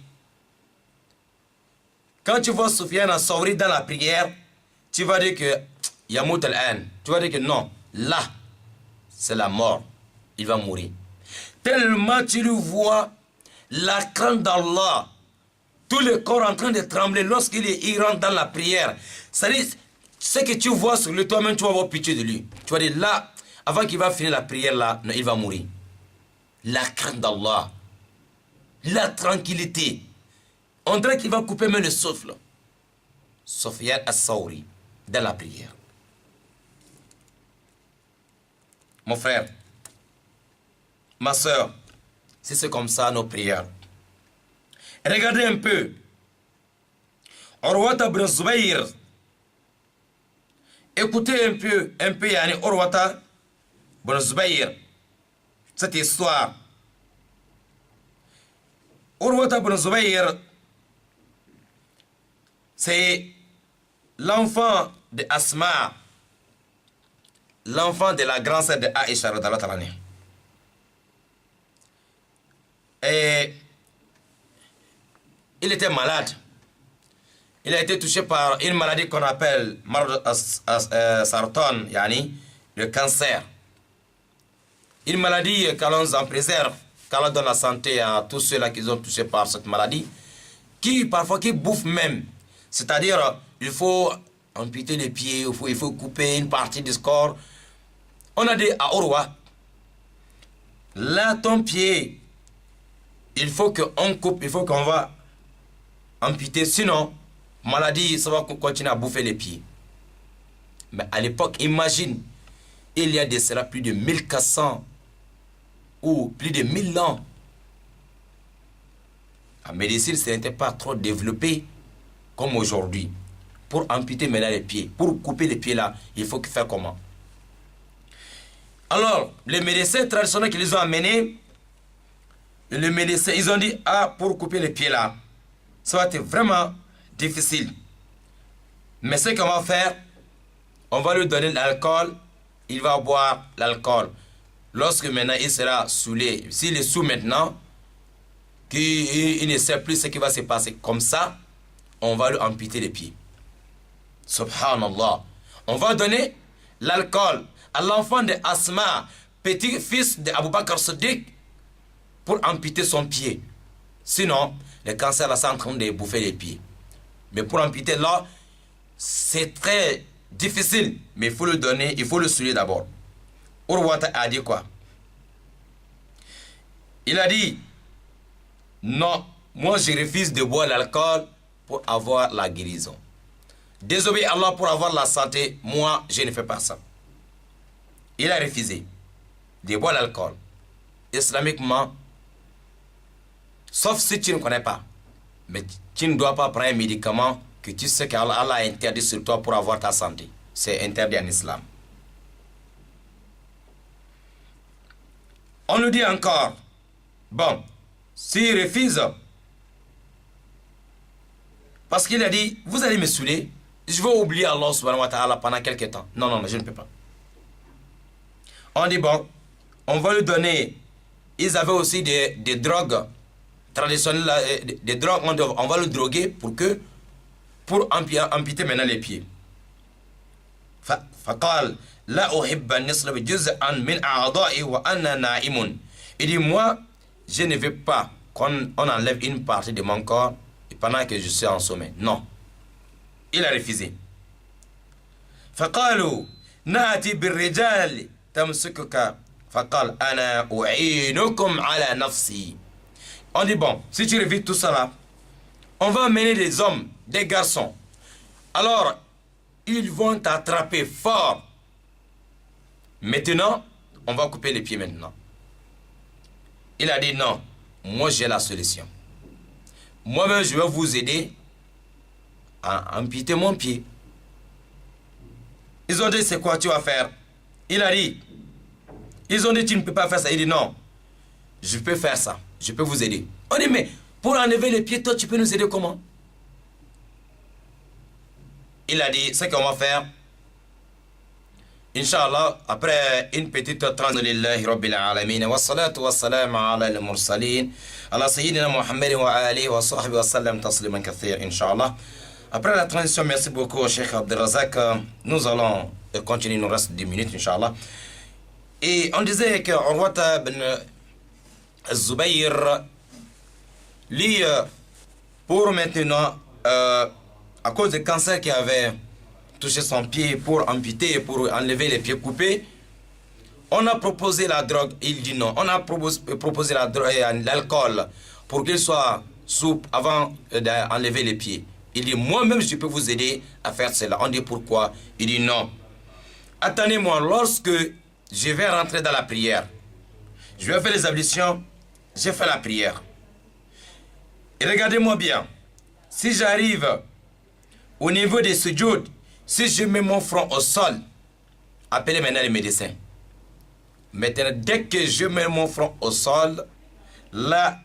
dans la prière, tu vas dire que Yamout al-An, tu vas dire que non, là, c'est la mort. Il va mourir. Tellement tu le vois, la crainte d'Allah, tout le corps en train de trembler lorsqu'il rentre dans la prière. C'est-à-dire, ce que tu vois sur lui, toi-même, tu vas avoir pitié de lui. Tu vas dire, là, avant qu'il va finir la prière, là, non, il va mourir. La crainte d'Allah, la tranquillité. On dirait qu'il va couper même le souffle. Sofiane As-Saouri, dans la prière. Mon frère, ma soeur, si c'est comme ça nos prières. Regardez un peu. Urwata ibn Zubayr. Écoutez un peu, yani Urwata ibn Zubayr. Cette histoire. Urwata ibn Zubayr, c'est l'enfant de Asma, l'enfant de la grand-sœur de Aïcha radhiyallahu anha. Et il était malade. Il a été touché par une maladie qu'on appelle Sarton, yani le cancer. Une maladie qu'Allah en préserve, qu'Allah donne la santé à tous ceux-là qui sont touchés par cette maladie, qui parfois qui bouffent même. C'est-à-dire, il faut amputer les pieds, il faut couper une partie du corps. On a dit à Urwa, là ton pied, il faut qu'on coupe, il faut qu'on va amputer, sinon, maladie, ça va continuer à bouffer les pieds. Mais à l'époque, imagine, il y a de cela plus de 1400 ou plus de 1000 ans. La médecine, ce n'était pas trop développé comme aujourd'hui. Pour amputer maintenant les pieds, pour couper les pieds là, il faut faire comment? Alors, les médecins traditionnels qui les ont amenés, les médecins, ils ont dit, ah, pour couper les pieds là, ça va être vraiment difficile. Mais ce qu'on va faire, on va lui donner l'alcool, il va boire l'alcool. Lorsque maintenant il sera saoulé, s'il est sous maintenant, qu'il ne sait plus ce qui va se passer. Comme ça, on va lui amputer les pieds. Subhanallah. On va donner l'alcool à l'enfant de Asma, petit-fils d'Abu Bakr Siddiq, pour amputer son pied. Sinon, le cancer là, c'est en train de bouffer les pieds. Mais pour amputer là, c'est très difficile. Mais il faut le donner, il faut le souiller d'abord. Urwata a dit quoi? Il a dit, non, moi je refuse de boire l'alcool pour avoir la guérison. Désobéir à Allah pour avoir la santé, moi je ne fais pas ça. Il a refusé de boire l'alcool. Islamiquement, sauf si tu ne connais pas. Mais tu ne dois pas prendre un médicament que tu sais qu'Allah a interdit sur toi pour avoir ta santé. C'est interdit en islam. On nous dit encore, bon, s'il refuse, parce qu'il a dit, vous allez me saouler, je vais oublier Allah subhanahu wa ta'ala pendant quelques temps. Non, non, non, je ne peux pas. On dit, bon, on va lui donner, ils avaient aussi des drogues traditionnelles, des drogues, on va le droguer pour amputer maintenant les pieds. فقال لا أحب أن يصلب جزءا من أعضائي وأنا نائم. Il dit, moi, je ne veux pas qu'on enlève une partie de mon corps et pendant que je suis en sommeil. Non. Il a refusé. فقالوا نأتي بالرجال تمسكك فقال أنا أعينكم على نفسي. On dit, bon, si tu refuses tout ça là, on va amener des hommes, des garçons. Alors, ils vont t'attraper fort. Maintenant, on va couper les pieds maintenant. Il a dit non, moi j'ai la solution. Moi-même, je vais vous aider à amputer mon pied. Ils ont dit, c'est quoi tu vas faire? Il a dit, ils ont dit, tu ne peux pas faire ça. Il dit, non, je peux faire ça. Je peux vous aider. On dit, mais pour enlever les pieds, toi, tu peux nous aider comment? Il a dit, ce qu'on va faire, Inch'Allah, après une petite transition, lillahi rabbil alamin, wa salatu wa salam ala al-mursalin, ala sayyidina Muhammad wa alihi wa sahbihi wa sallam tasliman kathir, Inch'Allah. Après la transition, merci beaucoup, Cheikh Abdelrazak. Nous allons continuer, il nous reste 10 minutes, Inch'Allah. Et on disait que Urwata Zubayr, lui, pour maintenant, à cause du cancer qui avait touché son pied, pour amputer, pour enlever les pieds coupés, on a proposé la drogue, il dit non. On a proposé l'alcool pour qu'il soit souple avant d'enlever les pieds. Il dit, moi-même, je peux vous aider à faire cela. On dit, pourquoi? Il dit, non. Attendez-moi, lorsque je vais rentrer dans la prière, je vais faire les ablutions, j'ai fait la prière. Et regardez-moi bien, si j'arrive au niveau des sujoud, si je mets mon front au sol, appelez maintenant les médecins. Maintenant, dès que je mets mon front au sol, là,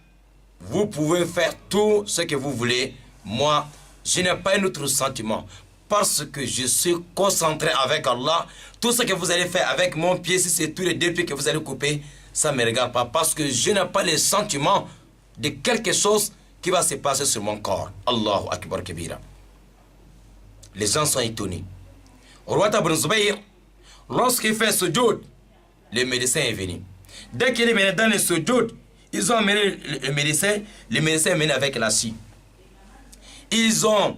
vous pouvez faire tout ce que vous voulez. Moi, je n'ai pas un autre sentiment. Parce que je suis concentré avec Allah. Tout ce que vous allez faire avec mon pied, si c'est tous les deux pieds que vous allez couper, ça ne me regarde pas. Parce que je n'ai pas le sentiment de quelque chose qui va se passer sur mon corps. Allahu Akbar Kabira. Les gens sont étonnés. Roi Ibn Zubayr, lorsqu'il fait sujoud, le médecin est venu. Dès qu'il est venu dans le sujoud, ils ont amené le médecin est venu avec la scie. Ils ont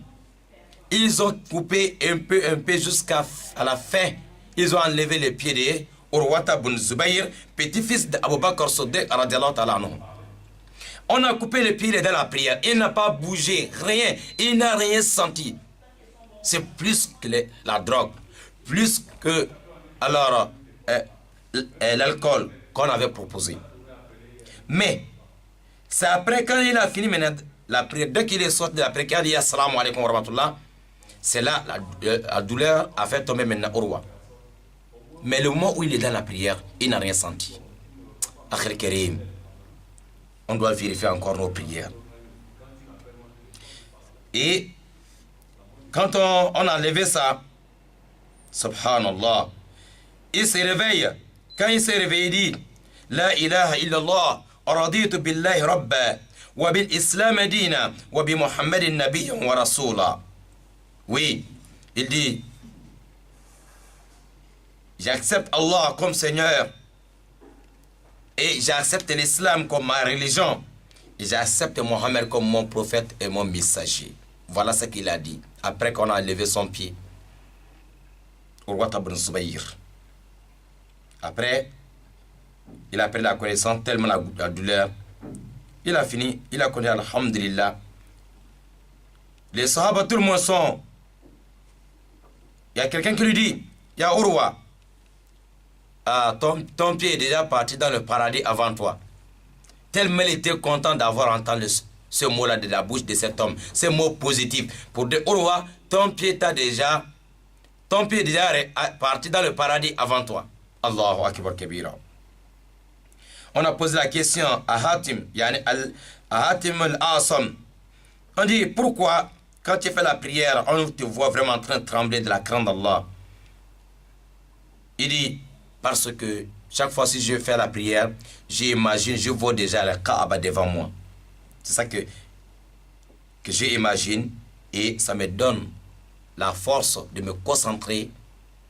coupé un peu jusqu'à la fin. Ils ont enlevé les pieds de Urwata ibn Zubayr, petit-fils d'Abu Bakr Siddiq radiallahu ta'ala anhu. On a coupé les pieds dans la prière. Il n'a pas bougé, rien. Il n'a rien senti. C'est plus que la drogue, plus que l'alcool qu'on avait proposé. Mais c'est après, quand il a fini maintenant la prière, dès qu'il est sorti de la prière, il a dit assalamu alaikum wa rahmatullah. C'est là la douleur a fait tomber maintenant au roi. Mais le moment où il est dans la prière, il n'a rien senti. Akhir Karim, on doit vérifier encore nos prières. Et quand on a levé ça, subhanallah, il se réveille. Quand il s'est réveillé, il dit La ilaha illallah, raditu billahi rabba, wa bil islam dina, wa bi muhammadin nabiyyan wa rasula. Oui, il dit j'accepte Allah comme Seigneur et j'accepte l'islam comme ma religion et j'accepte Mohammed comme mon prophète et mon messager. Voilà ce qu'il a dit après qu'on a levé son pied. Urwa ibn Zubayr. Après, il a pris la connaissance tellement la douleur. Il a fini, il a connu alhamdulillah. Les sahaba, tout le monde sont. Il y a quelqu'un qui lui dit, il y a Urwa, ton pied est déjà parti dans le paradis avant toi. Tellement il était content d'avoir entendu ce mot-là de la bouche de cet homme, ce mot positif. Pour dire, Urwa, ton pied est déjà parti dans le paradis avant toi. Allahu Akbar Kabira. On a posé la question à Hatim, à Hatim al-Asam. On dit, pourquoi, quand tu fais la prière, on te voit vraiment en train de trembler de la crainte d'Allah? Il dit, parce que chaque fois que je fais la prière, j'imagine, je vois déjà le Kaaba devant moi. C'est ça que j'imagine et ça me donne la force de me concentrer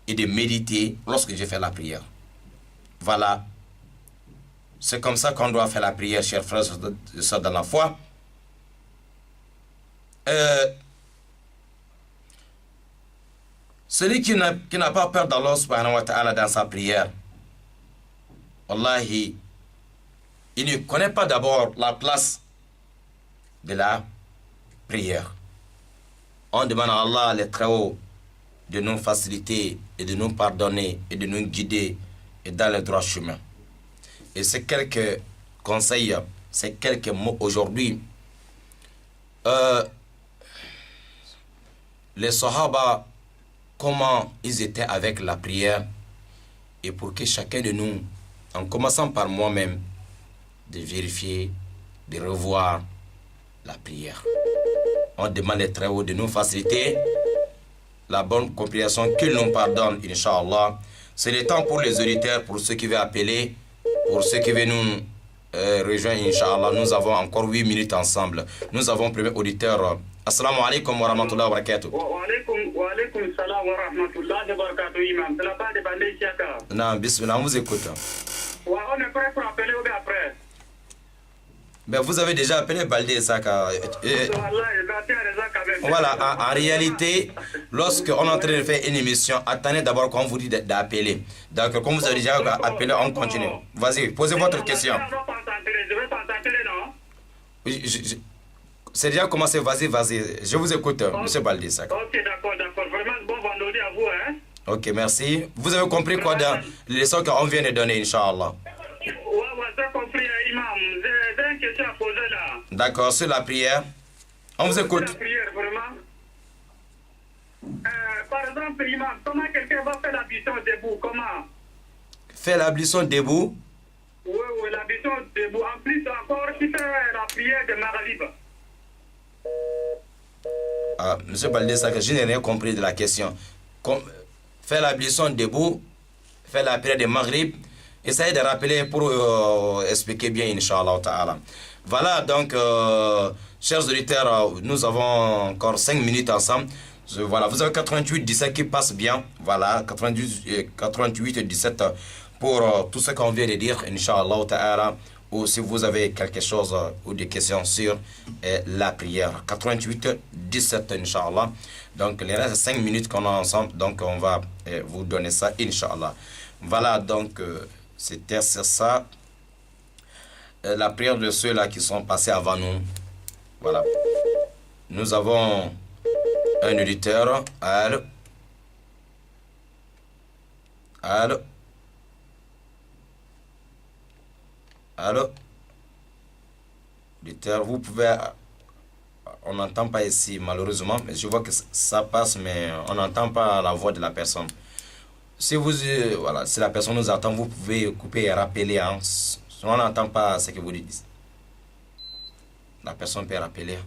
et de méditer lorsque je fais la prière. Voilà. C'est comme ça qu'on doit faire la prière, chers frères et sœurs dans la foi. Celui qui n'a pas peur d'Allah subhanahu wa ta'ala dans sa prière, wallahi, il ne connaît pas d'abord la place de la prière. On demande à Allah, le Très-Haut, de nous faciliter et de nous pardonner et de nous guider et dans le droit chemin. Et c'est quelques conseils, c'est quelques mots aujourd'hui. Les Sahaba, comment ils étaient avec la prière, et pour que chacun de nous, en commençant par moi-même, de vérifier, de revoir la prière. On demande les Très-Haut de nous faciliter la bonne compréhension, qu'il nous pardonne, Inch'Allah. C'est le temps pour les auditeurs, pour ceux qui veulent appeler, pour ceux qui veulent nous rejoindre, Inch'Allah. Nous avons encore 8 minutes ensemble. Nous avons premier auditeur. Assalamu alaikum wa rahmatullahi wa barakatuh. Wa alaikum salam wa rahmatullahi wa barakatuh, imam. C'est la part de Bandé Siaka. Non, bismillah, on vous écoute. On est prêt pour appeler ou bien après? Ben, vous avez déjà appelé Baldé Saka. Voilà, en réalité, lorsqu'on est en train de faire une émission, attendez d'abord qu'on vous dit d'appeler. Donc, comme vous avez déjà appelé, on continue. Vas-y, posez votre question. C'est déjà commencé, vas-y. Je vous écoute, M. Baldé Saka. Ok, d'accord. Vraiment, bon vendredi à vous, hein. Ok, merci. Vous avez compris quoi dans les leçons qu'on vient de donner, Inch'Allah? Ouais, j'ai compris, imam. J'ai une question à poser là. D'accord, sur la prière. On vous écoute. La prière, vraiment. Par exemple, imam, comment quelqu'un va faire l'ablution debout? Comment? Faire l'ablution debout? Oui, l'ablution debout. En plus, encore, qui fait la prière de Maghrib. Ah, M. Baldé Saka, je n'ai rien compris de la question. Faire l'ablution debout, faire la prière de Maghrib. Essayez de rappeler pour expliquer bien, Inch'Allah Ta'ala. Voilà, donc, chers auditeurs, nous avons encore 5 minutes ensemble. Voilà, vous avez 88-17 qui passe bien. Voilà, 88-17 pour tout ce qu'on vient de dire, Inch'Allah Ta'ala. Ou si vous avez quelque chose ou des questions sur la prière. 88-17, Inch'Allah. Donc, les restes 5 minutes qu'on a ensemble, donc on va vous donner ça, Inch'Allah. Voilà, donc, c'était ça. La prière de ceux-là qui sont passés avant nous. Voilà. Nous avons un auditeur. Allô? Allô? Allô? Auditeur, vous pouvez... On n'entend pas ici, malheureusement. Mais je vois que ça passe, mais on n'entend pas la voix de la personne. Si vous... voilà, si la personne nous attend, vous pouvez couper et rappeler. Hein. On n'entend pas ce que vous dites. La personne peut rappeler.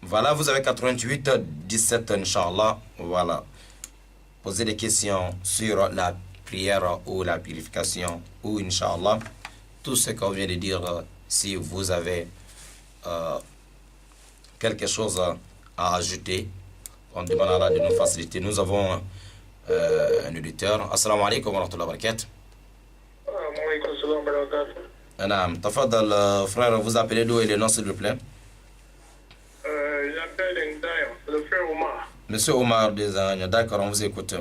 Voilà, vous avez 88-17, Inch'Allah. Voilà. Posez des questions sur la prière ou la purification ou Inch'Allah. Tout ce qu'on vient de dire, si vous avez quelque chose à ajouter, on demandera de nous faciliter. Nous avons un auditeur. Assalamu alaikum wa rahmatullahi wa barakatuh. Tafadal, frère, vous appelez d'où et le nom, s'il vous plaît? J'appelle le frère Omar. Monsieur Omar Desagnes, d'accord, on vous écoute.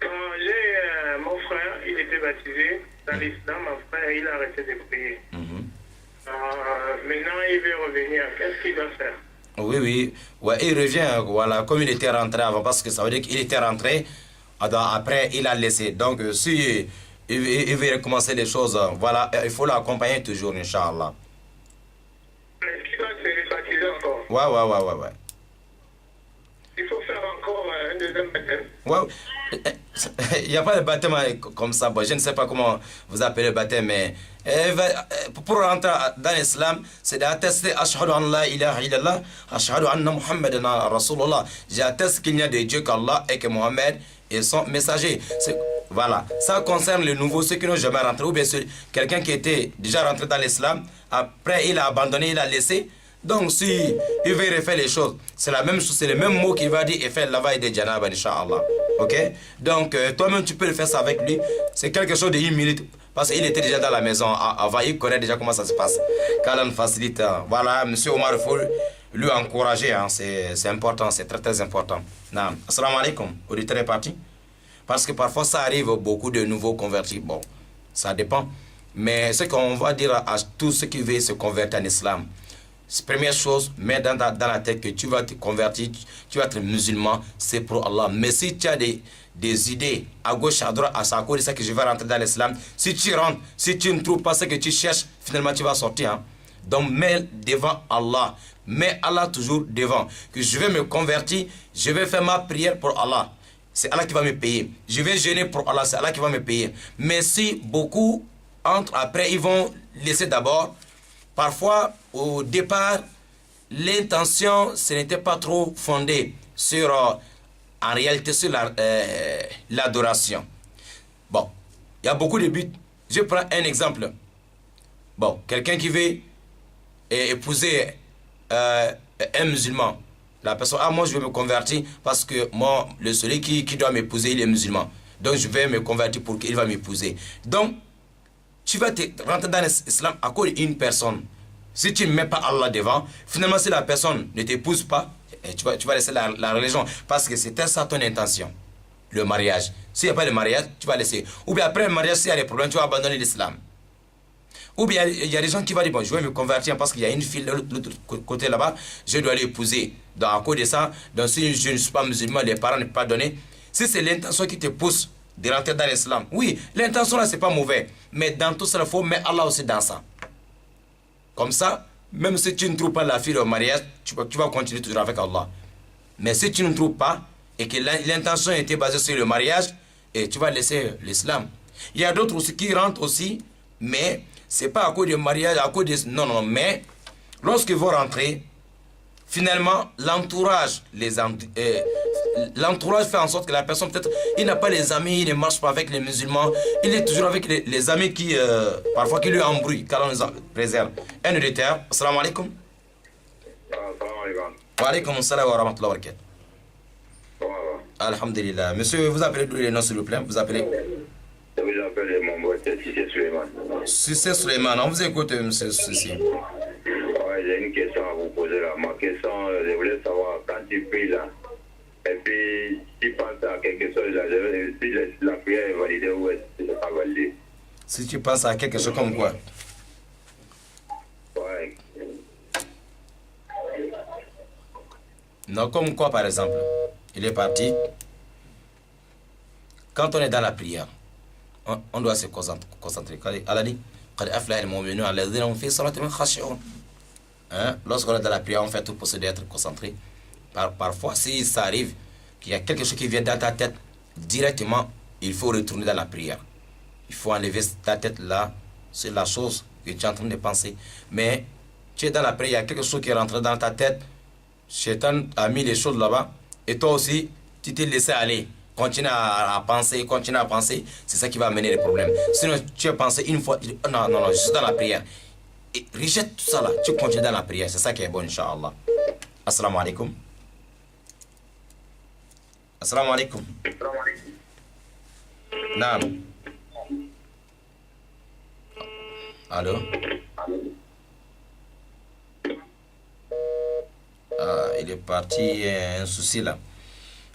J'ai mon frère, il était baptisé dans l'islam. Mon frère, il a arrêté de prier. Maintenant, il veut revenir. Qu'est-ce qu'il doit faire? Oui. Ouais, il revient, voilà, comme il était rentré avant, parce que ça veut dire qu'il était rentré, après il a laissé. Donc, si il veut recommencer les choses, voilà, il faut l'accompagner toujours, Inch'Allah. Est-ce qu'il doit se baptiser encore? Ouais. Il faut faire encore un deuxième baptême. Ouais. Il n'y a pas de baptême comme ça. Bon, je ne sais pas comment vous appelez le baptême, mais pour rentrer dans l'islam, c'est d'attester Ashhadu an la ilaha illallah, Ashhadu anna Muhammadan Rasulullah. J'atteste qu'il n'y a de Dieu qu'Allah et que Mohammed est son messager. Voilà. Ça concerne les nouveaux, ceux qui n'ont jamais rentré, ou bien quelqu'un qui était déjà rentré dans l'islam, après il a abandonné, il a laissé. Donc, si il veut refaire les choses, c'est la même chose, c'est le même mot qu'il va dire et faire le lavage de Janaba, Inch'Allah. Ok? Donc, toi-même, tu peux le faire ça avec lui. C'est quelque chose de 1 minute. Parce qu'il était déjà dans la maison avant, il connaît déjà comment ça se passe. Qu'Allah facilite. Voilà, monsieur Omar, il faut lui encourager. Hein. C'est important, c'est très très important. Naam. Assalamu alaikum. Auditeur est parti? Parce que parfois, ça arrive beaucoup de nouveaux convertis. Bon, ça dépend. Mais ce qu'on va dire à tous ceux qui veulent se convertir en islam, première chose, mets dans la tête que tu vas te convertir, tu vas être musulman, c'est pour Allah. Mais si tu as des idées à gauche, à droite, à cause de ça que je vais rentrer dans l'islam, si tu rentres, si tu ne trouves pas ce que tu cherches, finalement tu vas sortir. Hein. Donc mets devant Allah, mets Allah toujours devant. Que je vais me convertir, je vais faire ma prière pour Allah. C'est Allah qui va me payer. Je vais jeûner pour Allah, c'est Allah qui va me payer. Mais si beaucoup entrent, après ils vont laisser d'abord. Parfois, au départ, l'intention, ce n'était pas trop fondé sur, en réalité, sur l'adoration. Bon, il y a beaucoup de buts. Je prends un exemple. Bon, quelqu'un qui veut épouser un musulman. La personne, moi je vais me convertir parce que moi, celui qui doit m'épouser, il est musulman. Donc je vais me convertir pour qu'il va m'épouser. Donc, tu vas te rentrer dans l'islam à cause d'une personne. Si tu ne mets pas Allah devant, finalement, si la personne ne t'épouse pas, tu vas laisser la religion. Parce que c'était ça ton intention. Le mariage. S'il n'y a pas de mariage, tu vas laisser. Ou bien après le mariage, s'il y a des problèmes, tu vas abandonner l'islam. Ou bien il y a des gens qui vont dire, bon, je vais me convertir parce qu'il y a une fille de l'autre côté là-bas, je dois l'épouser. Donc à cause de ça, donc si je ne suis pas musulman, les parents ne peuvent pas donner. Si c'est l'intention qui te pousse de rentrer dans l'islam, oui, l'intention là, c'est pas mauvais. Mais dans tout ça, il faut mettre Allah aussi dans ça. Comme ça, même si tu ne trouves pas la fille au mariage, tu vas continuer toujours avec Allah. Mais si tu ne trouves pas, et que l'intention était basée sur le mariage, et tu vas laisser l'islam. Il y a d'autres aussi qui rentrent aussi, mais c'est pas à cause du mariage, à cause de... Non, mais lorsqu'ils vont rentrer, finalement, l'entourage fait en sorte que la personne, peut-être, il n'a pas les amis, il ne marche pas avec les musulmans, il est toujours avec les amis qui, parfois, qui lui embrouillent, car on les préserve. Un auditeur, assalamu alaikum. Wa alaikum assalam wa rahmatullahi wa barakatuh. Alhamdulillah. Monsieur, vous appelez d'où les noms, s'il vous plaît? Vous appelez? Je vous appelle mon boîte, Cissé Suleiman. Cissé Suleiman, on vous écoute, monsieur Cissé. Ouais, j'ai une question à vous poser là. Ma question, je voulais savoir, quand tu pries là, et puis tu penses à quelque chose là, si la prière est validée ou est-ce que c'est pas validé? Si tu penses à quelque chose comme quoi? Ouais. Non, comme quoi par exemple? Il est parti. Quand on est dans la prière, on doit se concentrer. Allah dit, lorsqu'on est dans la prière, on fait tout pour se d'être concentré. Parfois, si ça arrive qu'il y a quelque chose qui vient dans ta tête, directement, il faut retourner dans la prière. Il faut enlever ta tête là, c'est la chose que tu es en train de penser. Mais tu es dans la prière, il y a quelque chose qui est rentré dans ta tête, Shaitan a mis les choses là-bas, et toi aussi, tu t'es laissé aller. Continue à penser, c'est ça qui va amener les problèmes. Sinon, tu as pensé une fois, non, je suis dans la prière. Et rejette tout ça là, tu continues dans la prière, c'est ça qui est bon, Inch'Allah. Assalamu alaikum. Assalamu alaikum. Naam. Allô? Il est parti, il y a un souci là.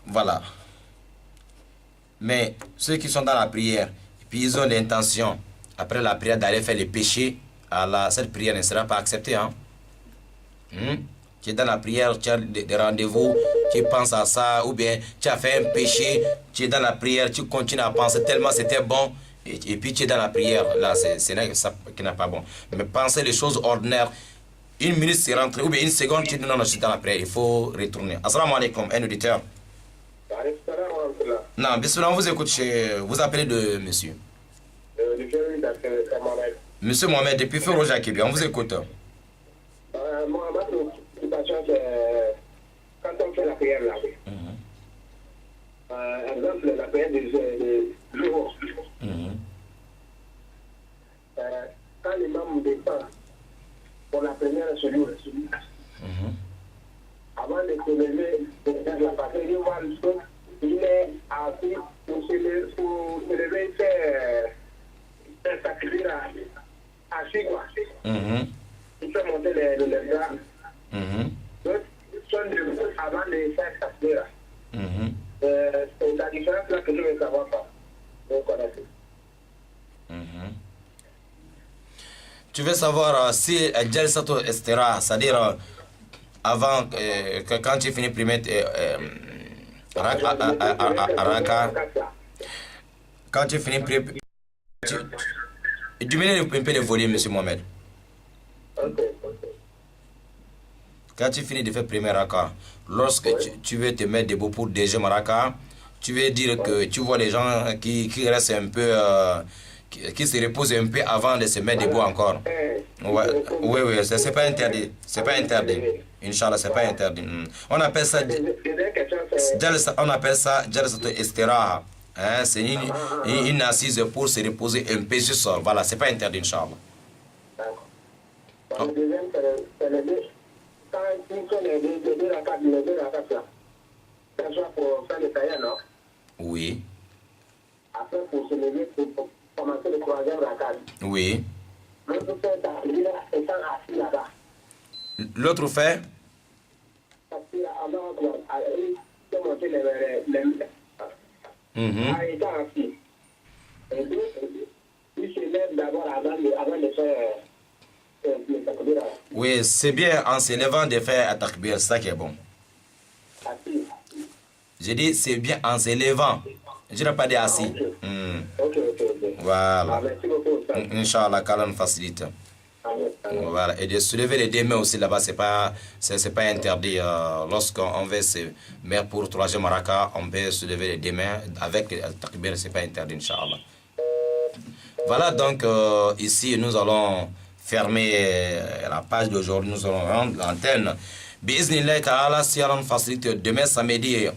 Voilà. Mais ceux qui sont dans la prière, et puis ils ont l'intention, après la prière, d'aller faire les péchés, cette prière ne sera pas acceptée. Hein? Tu es dans la prière, tu as des rendez-vous, tu penses à ça, ou bien tu as fait un péché, tu es dans la prière, tu continues à penser tellement c'était bon, et puis tu es dans la prière. Là, c'est ça qui n'est pas bon. Mais penser les choses ordinaires, une minute c'est rentré, ou bien une seconde, tu dis non, je suis dans la prière, il faut retourner. Assalamu alaikum, un auditeur. Non, bismillah, on vous écoute, vous appelez de monsieur. Monsieur Mohamed, depuis Féroja Kébia, on vous écoute. Mohamed, c'est quand on fait la prière là. Exemple, la prière de jour. Quand l'imam descend pour la première sejour, avant de se lever, de faire la partie du mal, il est assis pour se lever, faire sacrifier assis quoi. Il fait monter les bras. Donc, son debout avant de faire sacrifier là. C'est la différence là que je ne veux savoir pas. Vous connaissez. Tu veux savoir si Jalsato Estera, c'est-à-dire avant, quand tu finis primaire, Raka, quand tu finis primaire, diminue un peu le volume, monsieur Mohamed. Quand tu finis de faire primaire Raka, lorsque tu veux te mettre debout pour deuxième Raka, tu veux dire que tu vois les gens qui restent un peu, qui se reposent un peu avant de se mettre debout encore. Ouais, oui, c'est pas interdit. C'est pas interdit. Inch'Allah, c'est pas interdit. On appelle ça Jalsato Istiraha. C'est une assise pour se reposer un peu sur sol. Voilà, c'est pas interdit, Inch'Allah. D'accord. Le deuxième, c'est le deux. Quand il fait les deux rakas là, ça soit pour faire le tailleur, non? Oui. Après, pour se lever, pour commencer le troisième rakat. Oui. L'autre fait takbira étant assis là-bas. L'autre fait Takbira avant de monter les étant assis. Et donc, il se lève d'abord avant de faire le takbira. Oui, c'est bien en se levant de faire un takbir, c'est ça qui est bon. Assis. J'ai dit c'est bien en se levant. Je n'ai pas dit assis. Ok. Voilà. Merci beaucoup. Inch'Allah, qu'Allah nous facilite. Voilà. Et de soulever les deux mains aussi là-bas, c'est pas interdit. Lorsqu'on veut se mettre pour troisième raka, on peut soulever les deux mains avec le takbir, c'est pas interdit, Inch'Allah. Voilà, donc ici nous allons fermer la page d'aujourd'hui, nous allons rendre l'antenne. Bi'iznillahi ta'ala, si Allah nous facilite, demain samedi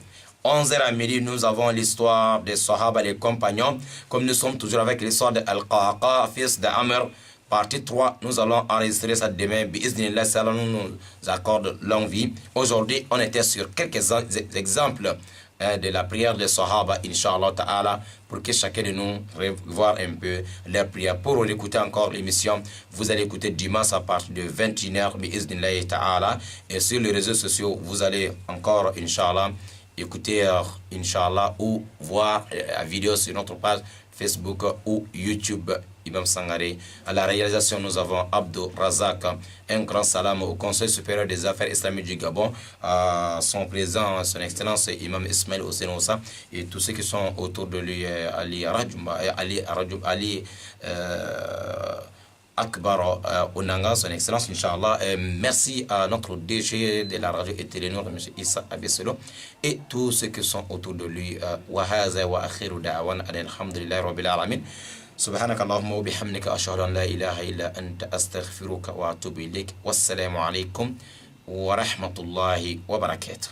11h à midi, nous avons l'histoire des Sahaba, les compagnons. Comme nous sommes toujours avec l'histoire de Al-Qaqa, fils d'Amr, partie 3, nous allons enregistrer ça demain. Bi'iznillahi, si Allah nous accorde longue vie. Aujourd'hui, on était sur quelques exemples de la prière des Sahaba, Inch'Allah Ta'ala, pour que chacun de nous revoie un peu leur prière. Pour écouter encore l'émission, vous allez écouter dimanche à partir de 21h, Bi'iznillahi Ta'ala. Et sur les réseaux sociaux, vous allez encore, Inch'Allah, écouter, Inch'Allah, ou voir la vidéo sur notre page Facebook ou YouTube. Imam Sangaré. À la réalisation, nous avons Abdou Razak. Un grand salam au Conseil supérieur des affaires islamiques du Gabon, à son président, son excellence Imam Ismail Oussenosa, et tous ceux qui sont autour de lui, Ali Akbar Onanga, son excellence, Inch'Allah. Merci à notre DG de la radio et télénord, M. Issa Abesselo, et tous ceux qui sont autour de lui. Wa haza wa akhiru da'wan alhamdulillahi rabbil alamin. سبحانك اللهم وبحمدك أشهد أن لا إله إلا أنت أستغفرك وأتوب إليك والسلام عليكم ورحمة الله وبركاته.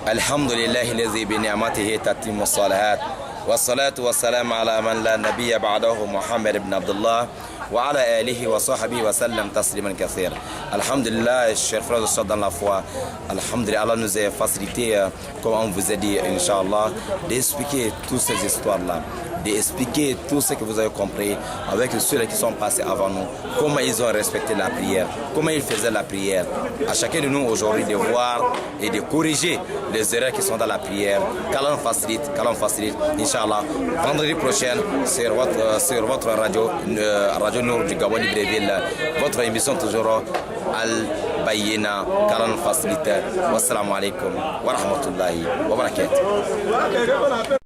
الحمد لله الذي بنعمته تتم الصالحات والصلاة والسلام على من لا نبي بعده محمد بن عبد الله وعلى آله وصحبه وسلم تسليما كثيرا. Alhamdulillah, chers frères et sœurs dans la foi, Alhamdulillah, Allah nous a facilité, comme on vous a dit, Inch'Allah, d'expliquer toutes ces histoires-là, d'expliquer tout ce que vous avez compris avec ceux qui sont passés avant nous, comment ils ont respecté la prière, comment ils faisaient la prière. À chacun de nous aujourd'hui de voir et de corriger les erreurs qui sont dans la prière. Qu'Allah nous facilite, Inch'Allah. Vendredi prochain, sur votre radio, Radio Nour du Gabon Libreville, votre émission toujours Al-Bayina, qu'Allah nous facilite. Wassalamu alaikum wa rahmatullahi wa barakatuh.